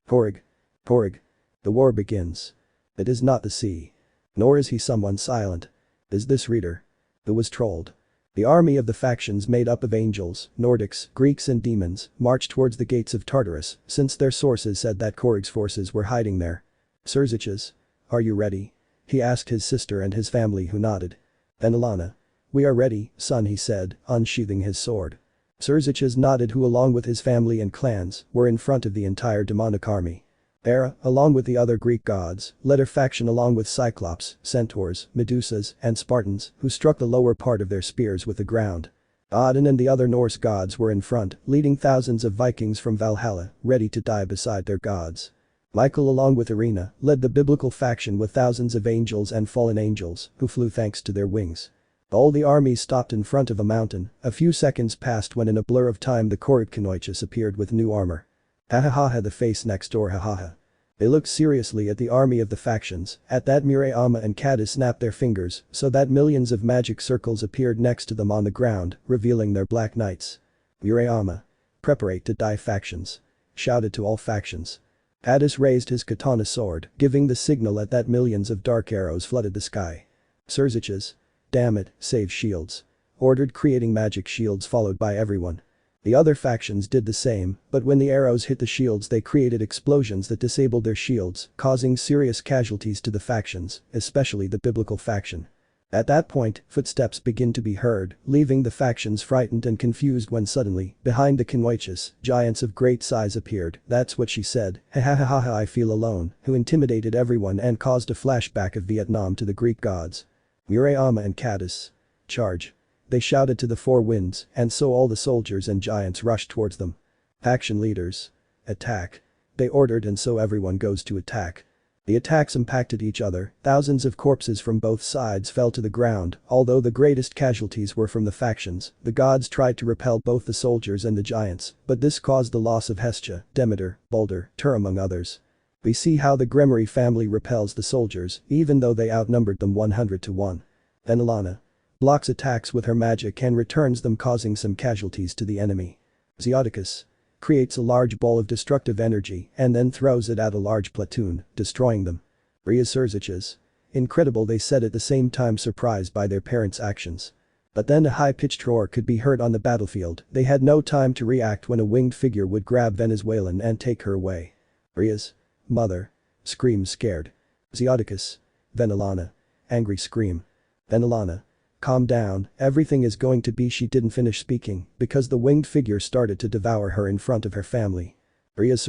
Koragg. Koragg. The war begins. It is not the sea. Nor is he someone silent. Is this reader? Who was trolled? The army of the factions made up of angels, Nordics, Greeks and demons marched towards the gates of Tartarus since their sources said that Koragg's forces were hiding there. Surziches? Are you ready? He asked his sister and his family who nodded. Venelana. We are ready, son, he said, unsheathing his sword. Surziches nodded, who along with his family and clans were in front of the entire demonic army. Hera, along with the other Greek gods, led her faction along with Cyclops, Centaurs, Medusas, and Spartans who struck the lower part of their spears with the ground. Odin and the other Norse gods were in front, leading thousands of Vikings from Valhalla, ready to die beside their gods. Michael along with Irina led the biblical faction with thousands of angels and fallen angels who flew thanks to their wings. All the armies stopped in front of a mountain. A few seconds passed when in a blur of time the Koragg Kanoichis appeared with new armor. Hahaha, the face next door, hahaha. They looked seriously at the army of the factions. At that Murayama and Kata snapped their fingers so that millions of magic circles appeared next to them on the ground, revealing their black knights. Murayama. Preparate to die factions. Shouted to all factions. Addis raised his katana sword, giving the signal at that millions of dark arrows flooded the sky. Surziches. Damn it, save shields. Ordered, creating magic shields followed by everyone. The other factions did the same, but when the arrows hit the shields they created explosions that disabled their shields, causing serious casualties to the factions, especially the biblical faction. At that point, footsteps begin to be heard, leaving the factions frightened and confused when suddenly, behind the Kanoichis, giants of great size appeared. That's what she said, hahaha, I feel alone, who intimidated everyone and caused a flashback of Vietnam to the Greek gods. Murayama and Katis. Charge. They shouted to the four winds, and so all the soldiers and giants rushed towards them. Faction leaders. Attack. They ordered, and so everyone goes to attack. The attacks impacted each other, thousands of corpses from both sides fell to the ground, although the greatest casualties were from the factions. The gods tried to repel both the soldiers and the giants, but this caused the loss of Hestia, Demeter, Balder, Tur among others. We see how the Gremory family repels the soldiers, even though they outnumbered them 100 to 1. Venelana. Blocks attacks with her magic and returns them, causing some casualties to the enemy. Zeoticus. Creates a large ball of destructive energy and then throws it at a large platoon, destroying them. Rias. Incredible, they said at the same time, surprised by their parents' actions. But then a high-pitched roar could be heard on the battlefield. They had no time to react when a winged figure would grab Venezuelan and take her away. Rias. Mother. Screams, scared. Zeoticus. Venelana. Angry scream. Venelana. Calm down, everything is going to be. She didn't finish speaking because the winged figure started to devour her in front of her family. Rias.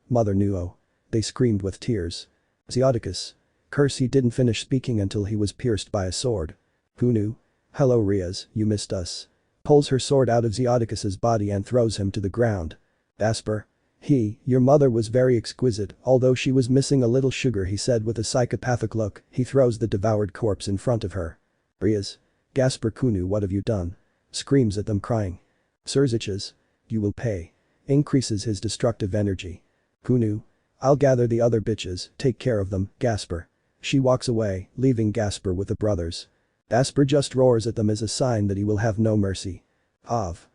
Mother Nuo. They screamed with tears. Zeoticus. Curse, he didn't finish speaking until he was pierced by a sword. Who knew? Hello Rias, you missed us. Pulls her sword out of Zeoticus's body and throws him to the ground. Asper. Your mother was very exquisite, although she was missing a little sugar, he said with a psychopathic look. He throws the devoured corpse in front of her. Rias. Gasper Kunu, what have you done? Screams at them, crying. Surziches. You will pay. Increases his destructive energy. Kunu. I'll gather the other bitches, take care of them, Gasper. She walks away, leaving Gasper with the brothers. Asper just roars at them as a sign that he will have no mercy. 5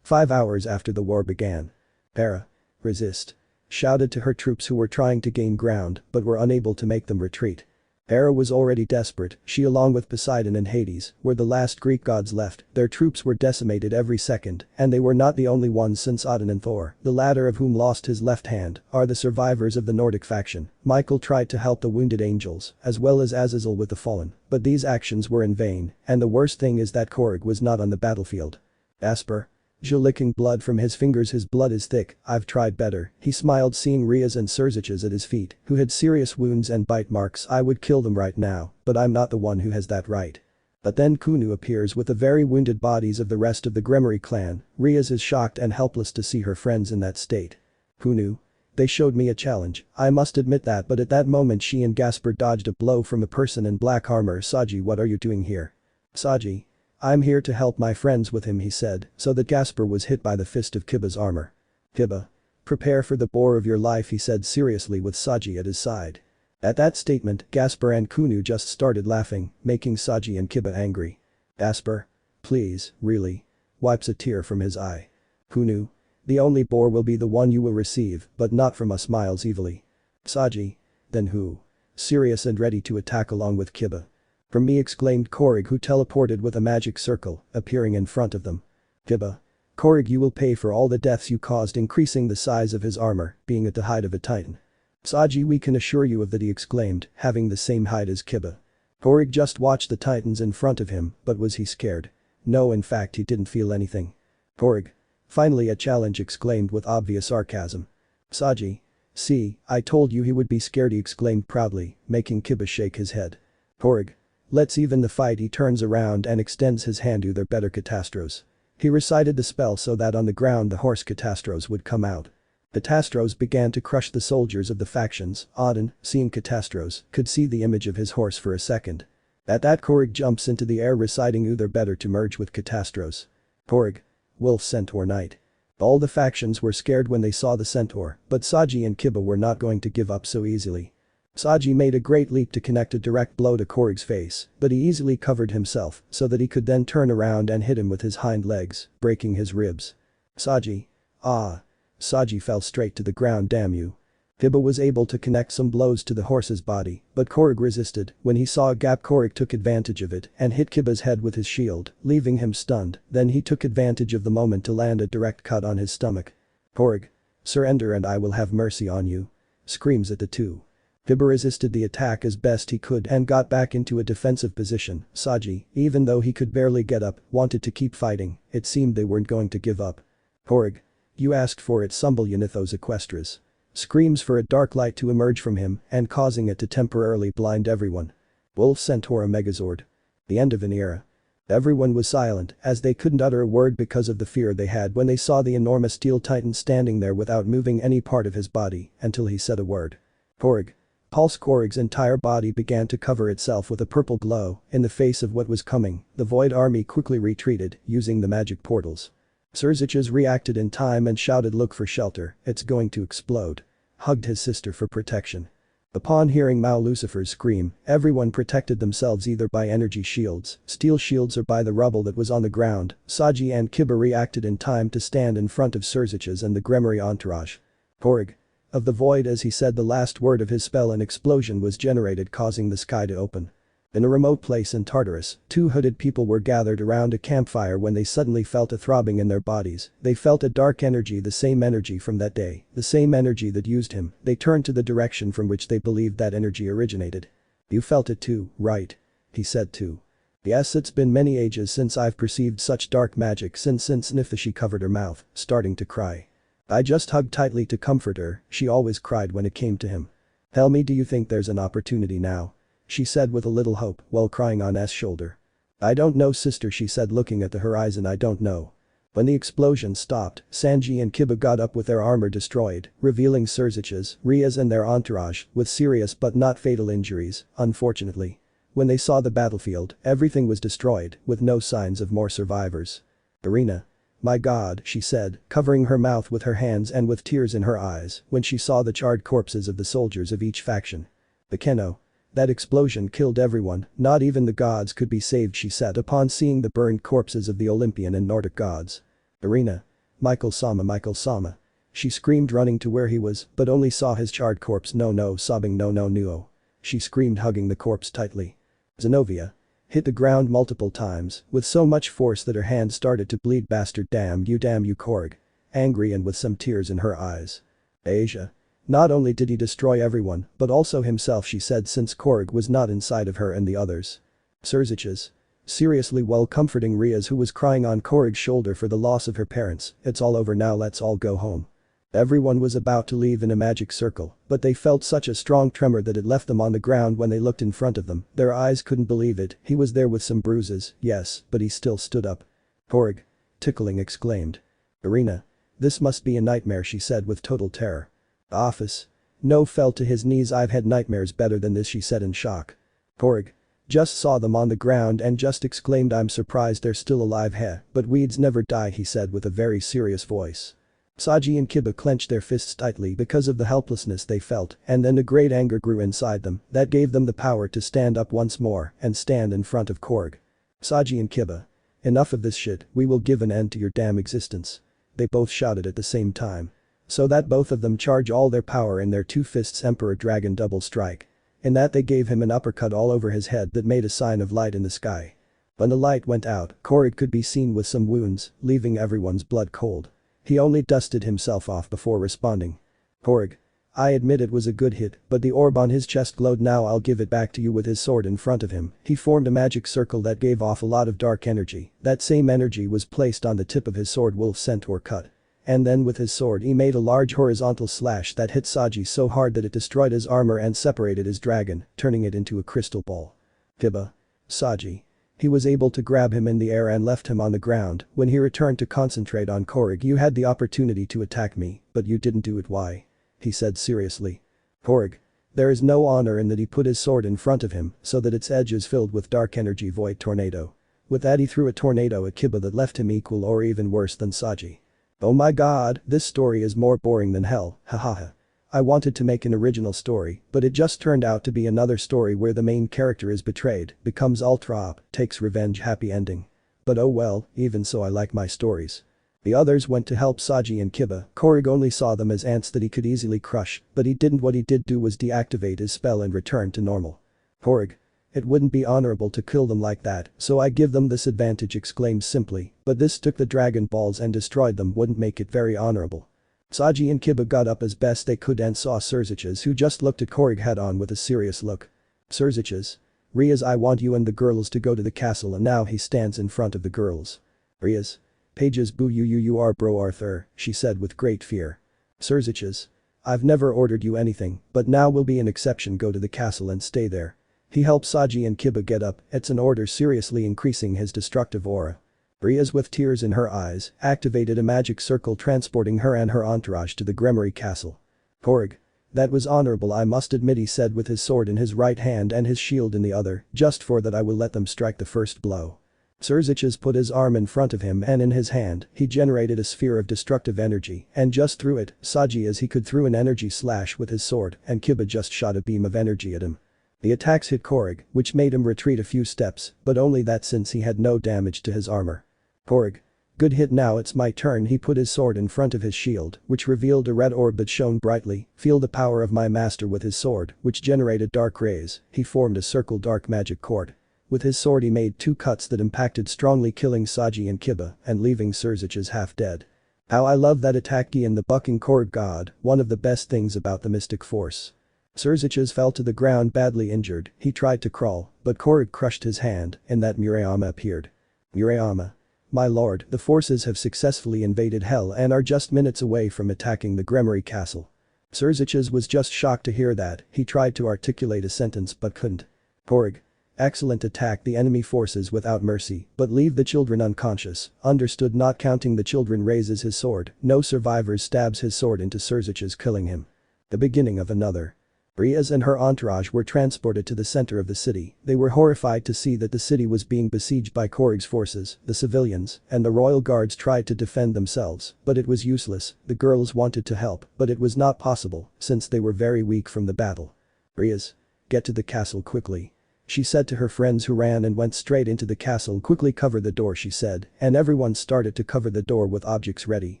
hours after the war began. Para. Resist. Shouted to her troops who were trying to gain ground but were unable to make them retreat. Hera was already desperate. She, along with Poseidon and Hades, were the last Greek gods left. Their troops were decimated every second, and they were not the only ones, since Odin and Thor, the latter of whom lost his left hand, are the survivors of the Nordic faction. Michael tried to help the wounded angels, as well as Azazel with the fallen, but these actions were in vain, and the worst thing is that Koragg was not on the battlefield. Asper. Joe licking blood from his fingers. His blood is thick. I've tried better. He smiled, seeing Rias and Surziches at his feet, who had serious wounds and bite marks. I would kill them right now, but I'm not the one who has that right. But then Kunu appears with the very wounded bodies of the rest of the Gremory clan. Rias is shocked and helpless to see her friends in that state. Kunu. They showed me a challenge, I must admit that, but at that moment she and Gasper dodged a blow from a person in black armor. Saji, what are you doing here? Saji. I'm here to help my friends with him, he said, so that Gasper was hit by the fist of Kiba's armor. Kiba. Prepare for the bore of your life, he said seriously with Saji at his side. At that statement, Gasper and Kunu just started laughing, making Saji and Kiba angry. Gasper. Please, really. Wipes a tear from his eye. Kunu. The only bore will be the one you will receive, but not from us, smiles evilly. Saji. Then who? Serious and ready to attack along with Kiba. From me, exclaimed Koragg, who teleported with a magic circle, appearing in front of them. Kiba. Koragg, you will pay for all the deaths you caused, increasing the size of his armor, being at the height of a titan. Saji, we can assure you of that, he exclaimed, having the same height as Kiba. Koragg just watched the titans in front of him, but was he scared? No, in fact he didn't feel anything. Koragg. Finally a challenge, exclaimed with obvious sarcasm. Saji. See, I told you he would be scared, he exclaimed proudly, making Kiba shake his head. Koragg. Let's even the fight. He turns around and extends his hand to their better catastros. He recited the spell so that on the ground the horse catastros would come out. Catastros began to crush the soldiers of the factions. Odin, seeing catastros, could see the image of his horse for a second. At that Koragg jumps into the air reciting either better to merge with Catastros. Koragg. Wolf Centaur Knight. All the factions were scared when they saw the centaur, but Saji and Kiba were not going to give up so easily. Saji made a great leap to connect a direct blow to Koragg's face, but he easily covered himself so that he could then turn around and hit him with his hind legs, breaking his ribs. Saji. Ah. Saji fell straight to the ground, damn you. Kiba was able to connect some blows to the horse's body, but Koragg resisted. When he saw a gap, Koragg took advantage of it and hit Kiba's head with his shield, leaving him stunned. Then he took advantage of the moment to land a direct cut on his stomach. Koragg. Surrender and I will have mercy on you. Screams at the two. Kiba resisted the attack as best he could and got back into a defensive position. Saji, even though he could barely get up, wanted to keep fighting. It seemed they weren't going to give up. Koragg. You asked for it, Sumbul Yanithos Equestras. Screams for a dark light to emerge from him and causing it to temporarily blind everyone. Wolf Centaur Megazord. The end of an era. Everyone was silent as they couldn't utter a word because of the fear they had when they saw the enormous steel titan standing there without moving any part of his body until he said a word. Koragg. Pulse. Koragg's entire body began to cover itself with a purple glow. In the face of what was coming, the Void Army quickly retreated using the magic portals. Surziches reacted in time and shouted, look for shelter, it's going to explode. Hugged his sister for protection. Upon hearing Mao Lucifer's scream, everyone protected themselves either by energy shields, steel shields or by the rubble that was on the ground. Saji and Kiba reacted in time to stand in front of Surziches and the Gremory entourage. Koragg. Of the void. As he said the last word of his spell, an explosion was generated causing the sky to open. In a remote place in Tartarus, two hooded people were gathered around a campfire when they suddenly felt a throbbing in their bodies. They felt a dark energy, the same energy from that day, the same energy that used him. They turned to the direction from which they believed that energy originated. You felt it too, right? He said too. Yes, it's been many ages since I've perceived such dark magic since Niftashi covered her mouth, starting to cry. I just hugged tightly to comfort her, she always cried when it came to him. Tell me, do you think there's an opportunity now? She said with a little hope while crying on S shoulder. I don't know, sister, she said looking at the horizon. I don't know. When the explosion stopped, Sanji and Kiba got up with their armor destroyed, revealing Surziches, Rias and their entourage with serious but not fatal injuries, unfortunately. When they saw the battlefield, everything was destroyed with no signs of more survivors. Arena. My God, she said, covering her mouth with her hands and with tears in her eyes when she saw the charred corpses of the soldiers of each faction. The Keno. That explosion killed everyone, not even the gods could be saved, she said upon seeing the burned corpses of the Olympian and Nordic gods. Arena. Michael-sama. She screamed running to where he was, but only saw his charred corpse. No, sobbing no. She screamed hugging the corpse tightly. Zenobia. Hit the ground multiple times, with so much force that her hand started to bleed. Bastard, damn you Koragg. Angry and with some tears in her eyes. Asia. Not only did he destroy everyone, but also himself, she said, since Koragg was not inside of her and the others. Surziches. Seriously, while comforting Rias, who was crying on Koragg's shoulder for the loss of her parents. It's all over now, let's all go home. Everyone was about to leave in a magic circle, but they felt such a strong tremor that it left them on the ground when they looked in front of them. Their eyes couldn't believe it. He was there with some bruises, yes, but he still stood up. Koragg. Tickling exclaimed. Arena. This must be a nightmare, she said with total terror. Office. No, fell to his knees. I've had nightmares better than this, she said in shock. Koragg. Just saw them on the ground and just exclaimed, I'm surprised they're still alive. But weeds never die, he said with a very serious voice. Saji and Kiba clenched their fists tightly because of the helplessness they felt, and then a great anger grew inside them that gave them the power to stand up once more and stand in front of Koragg. Saji and Kiba. Enough of this shit, we will give an end to your damn existence. They both shouted at the same time. So that both of them charge all their power in their two fists. Emperor Dragon double strike. In that they gave him an uppercut all over his head that made a sign of light in the sky. When the light went out, Koragg could be seen with some wounds, leaving everyone's blood cold. He only dusted himself off before responding. Koragg. I admit it was a good hit, but the orb on his chest glowed. Now I'll give it back to you. With his sword in front of him, he formed a magic circle that gave off a lot of dark energy. That same energy was placed on the tip of his sword. Wolf Centaur cut. And then with his sword he made a large horizontal slash that hit Saji so hard that it destroyed his armor and separated his dragon, turning it into a crystal ball. Kiba. Saji. He was able to grab him in the air and left him on the ground. When he returned to concentrate on Koragg, you had the opportunity to attack me, but you didn't do it. Why? He said seriously. Koragg. There is no honor in that. He put his sword in front of him so that its edge is filled with dark energy void tornado. With that he threw a tornado at Kiba that left him equal or even worse than Saji. Oh my god, this story is more boring than hell, hahaha. I wanted to make an original story, but it just turned out to be another story where the main character is betrayed, becomes ultra op, takes revenge, happy ending. But oh well, even so I like my stories. The others went to help Saji and Kiba. Koragg only saw them as ants that he could easily crush, but he didn't. What he did do was deactivate his spell and return to normal. Koragg. It wouldn't be honorable to kill them like that, so I give them this advantage, exclaimed simply, but this took the Dragon Balls and destroyed them wouldn't make it very honorable. Saji and Kiba got up as best they could and saw Sekiryuutei, who just looked at Koragg head on with a serious look. Sekiryuutei. Rias, I want you and the girls to go to the castle, and now he stands in front of the girls. Rias. Pages, boo you are bro Arthur, she said with great fear. Sekiryuutei. I've never ordered you anything, but now will be an exception. Go to the castle and stay there. He helped Saji and Kiba get up, it's an order, seriously increasing his destructive aura. Rias, with tears in her eyes, activated a magic circle transporting her and her entourage to the Gremory castle. Koragg. That was honorable, I must admit, he said with his sword in his right hand and his shield in the other, just for that I will let them strike the first blow. Sekiryuutei put his arm in front of him and in his hand, he generated a sphere of destructive energy and just threw it, Saji as he could threw an energy slash with his sword and Kiba just shot a beam of energy at him. The attacks hit Koragg, which made him retreat a few steps, but only that since he had no damage to his armor. Koragg. Good hit, now it's my turn. He put his sword in front of his shield, which revealed a red orb that shone brightly. Feel the power of my master with his sword, which generated dark rays. He formed a circle dark magic cord. With his sword he made 2 cuts that impacted strongly, killing Saji and Kiba and leaving Sekiryuutei half dead. How I love that attack and the bucking Koragg, god, one of the best things about the Mystic Force. Sekiryuutei fell to the ground badly injured, he tried to crawl, but Koragg crushed his hand and that Murayama appeared. Murayama. My lord, the forces have successfully invaded Hell and are just minutes away from attacking the Gremory castle. Sekiryuutei was just shocked to hear that, he tried to articulate a sentence but couldn't. Koragg. Excellent attack the enemy forces without mercy, but leave the children unconscious, understood, not counting the children. Raises his sword, no survivors, stabs his sword into Sekiryuutei, killing him. The beginning of another. Rias and her entourage were transported to the center of the city. They were horrified to see that the city was being besieged by Koragg's forces. The civilians and the royal guards tried to defend themselves, but it was useless. The girls wanted to help, but it was not possible since they were very weak from the battle. Rias. Get to the castle quickly. She said to her friends, who ran and went straight into the castle. Quickly cover the door, she said, and everyone started to cover the door with objects ready.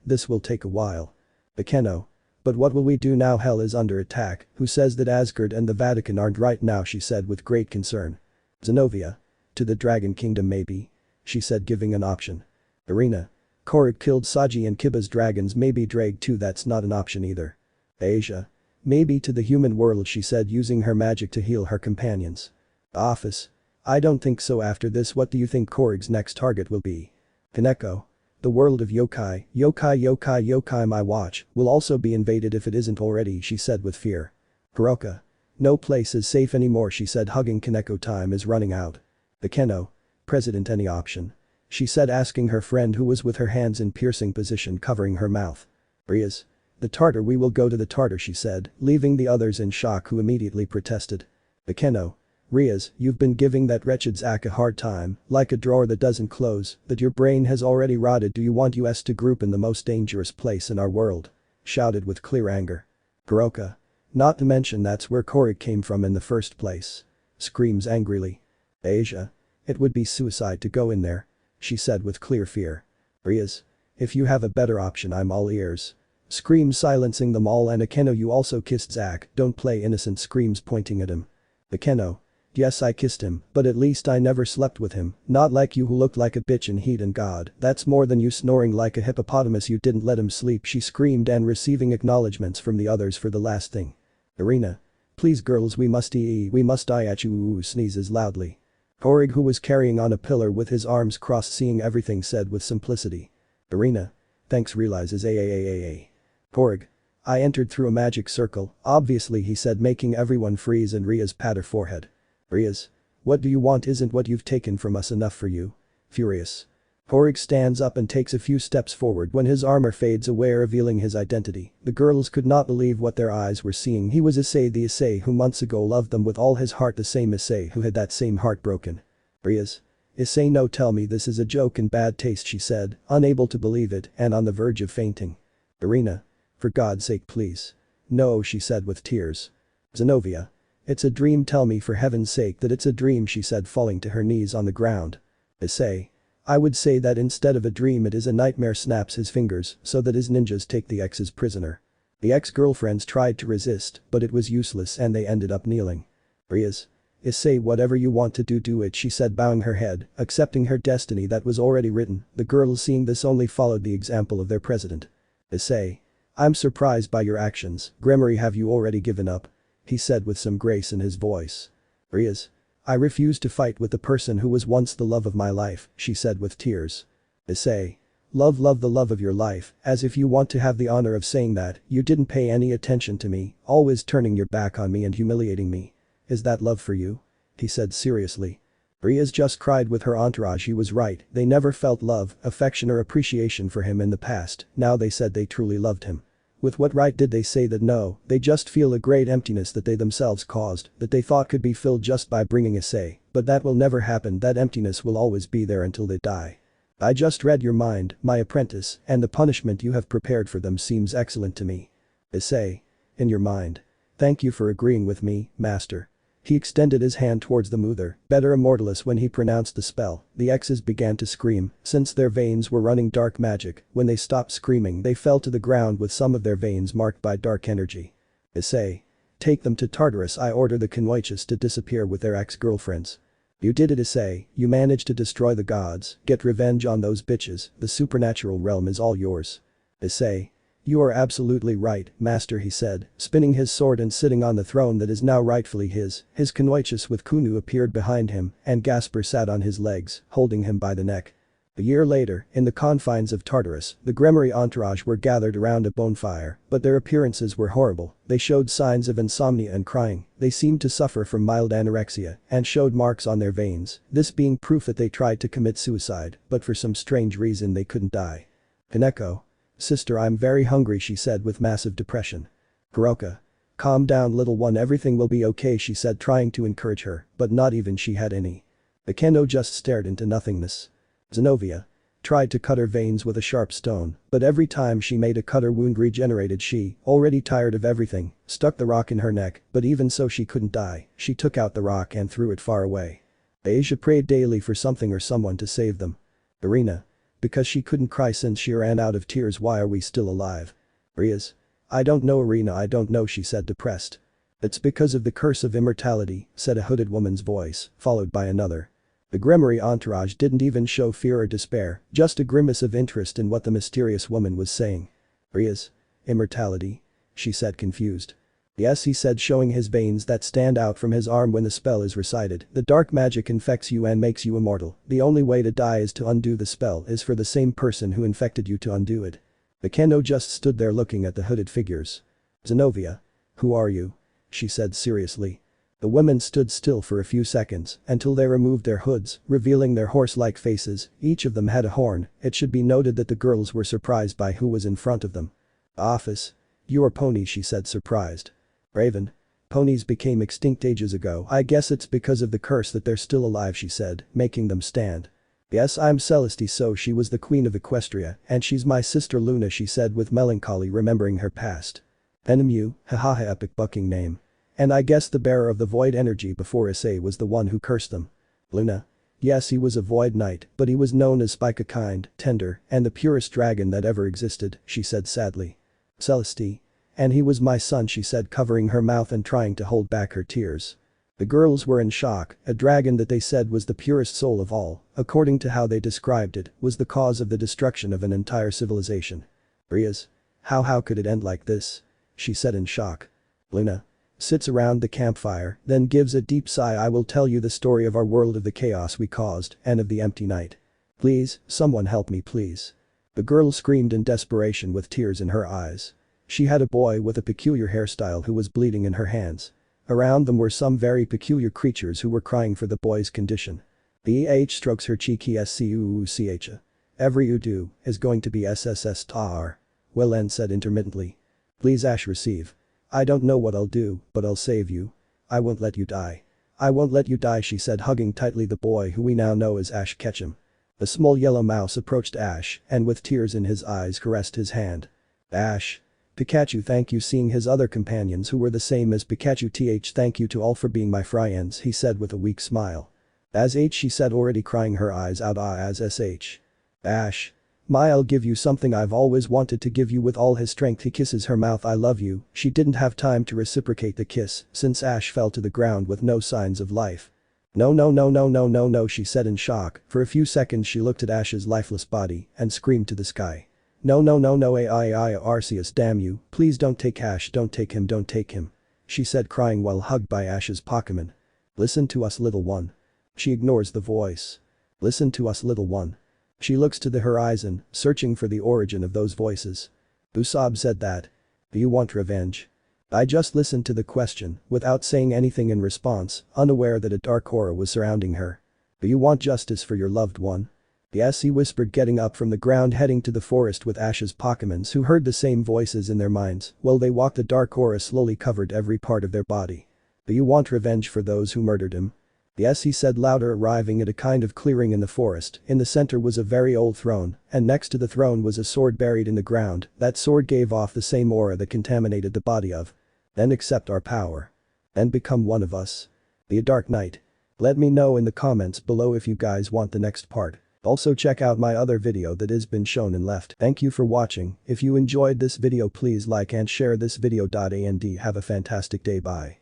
This will take a while. Bekeno. But what will we do now? Hell is under attack. Who says that Asgard and the Vatican aren't right now, she said with great concern. Zenobia. To the Dragon Kingdom maybe. She said, giving an option. Irina. Koragg killed Saji and Kiba's dragons, maybe Drag too, that's not an option either. Asia. Maybe to the human world, she said, using her magic to heal her companions. Office. I don't think so. After this, what do you think Koragg's next target will be? Kaneko. The world of yokai, yokai, my watch, will also be invaded if it isn't already, she said with fear. Hiroka. No place is safe anymore, she said, hugging Kaneko. Time is running out. Bekeno. President, any option? She said, asking her friend, who was with her hands in piercing position covering her mouth. Rias. The Tartar, we will go to the Tartar, she said, leaving the others in shock, who immediately protested. Bekeno. Rias, you've been giving that wretched Zack a hard time, like a drawer that doesn't close, that your brain has already rotted. Do you want us to group in the most dangerous place in our world? Shouted with clear anger. Hiroka. Not to mention that's where Koragg came from in the first place. Screams angrily. Asia. It would be suicide to go in there. She said with clear fear. Rias. If you have a better option, I'm all ears. Screams silencing them all. And Akeno, you also kissed Zack, don't play innocent, screams pointing at him. Akeno. Yes, I kissed him, but at least I never slept with him, not like you who looked like a bitch in heat and God, that's more than you snoring like a hippopotamus. You didn't let him sleep, she screamed, and receiving acknowledgements from the others for the last thing. Irina. Please girls, we must die at you, sneezes loudly. Koragg, who was carrying on a pillar with his arms crossed, seeing everything, said with simplicity. Irina. Thanks, realizes a. Koragg. I entered through a magic circle, obviously, he said, making everyone freeze and Rias pat her forehead. Rias. What do you want? Isn't what you've taken from us enough for you? Furious. Koragg stands up and takes a few steps forward when his armor fades away, revealing his identity. The girls could not believe what their eyes were seeing. He was Issei, the Issei who months ago loved them with all his heart, the same Issei who had that same heart broken. Rias. Issei, no, tell me this is a joke in bad taste, she said, unable to believe it and on the verge of fainting. Irina. For God's sake, please. No, she said with tears. Zenobia. It's a dream, tell me for heaven's sake that it's a dream, she said, falling to her knees on the ground. Issei. I would say that instead of a dream it is a nightmare, snaps his fingers so that his ninjas take the ex's prisoner. The ex-girlfriends tried to resist, but it was useless and they ended up kneeling. Rias. Issei, whatever you want to do it, she said, bowing her head, accepting her destiny that was already written. The girls, seeing this, only followed the example of their president. Issei. I'm surprised by your actions. Gremory, have you already given up? He said with some grace in his voice. Rias. I refuse to fight with the person who was once the love of my life, she said with tears. Issei. Love the love of your life, as if you want to have the honor of saying that. You didn't pay any attention to me, always turning your back on me and humiliating me. Is that love for you? He said seriously. Rias just cried with her entourage. He was right, they never felt love, affection or appreciation for him in the past. Now they said they truly loved him. With what right did they say that? No, they just feel a great emptiness that they themselves caused, that they thought could be filled just by bringing Issei, but that will never happen. That emptiness will always be there until they die. I just read your mind, my apprentice, and the punishment you have prepared for them seems excellent to me. Issei. In your mind. Thank you for agreeing with me, master. He extended his hand towards the mother, better immortalist. When he pronounced the spell, the exes began to scream, since their veins were running dark magic. When they stopped screaming they fell to the ground with some of their veins marked by dark energy. Issei. Take them to Tartarus. I order the Kenwaichis to disappear with their ex-girlfriends. You did it, Issei, you managed to destroy the gods, get revenge on those bitches, the supernatural realm is all yours. Issei. You are absolutely right, master, he said, spinning his sword and sitting on the throne that is now rightfully his. His Kenwaichis with Kunu appeared behind him, and Gasper sat on his legs, holding him by the neck. A year later, in the confines of Tartarus, the Gremory entourage were gathered around a bonfire, but their appearances were horrible. They showed signs of insomnia and crying. They seemed to suffer from mild anorexia, and showed marks on their veins, this being proof that they tried to commit suicide, but for some strange reason they couldn't die. Kaneko. Sister, I'm very hungry, she said with massive depression. Hiroka. Calm down, little one, everything will be okay, she said, trying to encourage her, but not even she had any. Akeno just stared into nothingness. Zenobia. Tried to cut her veins with a sharp stone, but every time she made a cut her wound regenerated. She, already tired of everything, stuck the rock in her neck, but even so she couldn't die. She took out the rock and threw it far away. Asia prayed daily for something or someone to save them. Irina. Because she couldn't cry since she ran out of tears. Why are we still alive? Rias. I don't know, Irina, I don't know, she said, depressed. It's because of the curse of immortality, said a hooded woman's voice, followed by another. The Gremory entourage didn't even show fear or despair, just a grimace of interest in what the mysterious woman was saying. Rias. Immortality? She said, confused. Yes, he said, showing his veins that stand out from his arm when the spell is recited. The dark magic infects you and makes you immortal. The only way to die is to undo the spell is for the same person who infected you to undo it. Akeno just stood there looking at the hooded figures. Zenobia. Who are you? She said seriously. The women stood still for a few seconds until they removed their hoods, revealing their horse-like faces. Each of them had a horn. It should be noted that the girls were surprised by who was in front of them. Office. You're ponies, she said, surprised. Raven. Ponies became extinct ages ago. I guess it's because of the curse that they're still alive, she said, making them stand. Yes, I'm Celeste, so she was the queen of Equestria, and she's my sister Luna, she said with melancholy, remembering her past. Enemu, hahaha, epic bucking name. And I guess the bearer of the void energy before Issei was the one who cursed them. Luna. Yes, he was a void knight, but he was known as Spica, kind, tender, and the purest dragon that ever existed, she said sadly. Celeste. And he was my son, she said, covering her mouth and trying to hold back her tears. The girls were in shock. A dragon that they said was the purest soul of all, according to how they described it, was the cause of the destruction of an entire civilization. Rias. How could it end like this? She said in shock. Luna. Sits around the campfire, then gives a deep sigh. I will tell you the story of our world, of the chaos we caused, and of the empty night. Please, someone help me, please. The girl screamed in desperation with tears in her eyes. She had a boy with a peculiar hairstyle who was bleeding in her hands. Around them were some very peculiar creatures who were crying for the boy's condition. The strokes her cheek. Escuch. Every Hyoudou is going to be SSS Tar. Willen said intermittently. Please Ash receive. I don't know what I'll do, but I'll save you. I won't let you die. I won't let you die, she said, hugging tightly the boy who we now know as Ash Ketchum. The small yellow mouse approached Ash and with tears in his eyes caressed his hand. Ash. Pikachu, thank you. Seeing his other companions who were the same as Pikachu, thank you to all for being my friends, he said with a weak smile. As H, she said, already crying her eyes out. As SH. Ash. I'll give you something I've always wanted to give you. With all his strength he kisses her mouth. I love you. She didn't have time to reciprocate the kiss since Ash fell to the ground with no signs of life. No, no, no, no, no, no, no, she said in shock. For a few seconds she looked at Ash's lifeless body and screamed to the sky. No, no, no, no, Arceus, damn you, please don't take Ash, don't take him, she said, crying while hugged by Ash's Pokemon. Listen to us, little one. She ignores the voice. Listen to us, little one. She looks to the horizon, searching for the origin of those voices. Usopp said that. Do you want revenge? I just listened to the question, without saying anything in response, unaware that a dark aura was surrounding her. Do you want justice for your loved one? Yes, he whispered, getting up from the ground, heading to the forest with Ash's Pokemons, who heard the same voices in their minds. While they walked, the dark aura slowly covered every part of their body. Do you want revenge for those who murdered him? Yes, he said louder, arriving at a kind of clearing in the forest. In the center was a very old throne, and next to the throne was a sword buried in the ground. That sword gave off the same aura that contaminated the body of. Then accept our power. Then become one of us. Be a Dark Knight. Let me know in the comments below if you guys want the next part. Also check out my other video that has been shown and left. Thank you for watching. If you enjoyed this video, please like and share this video. And have a fantastic day. Bye.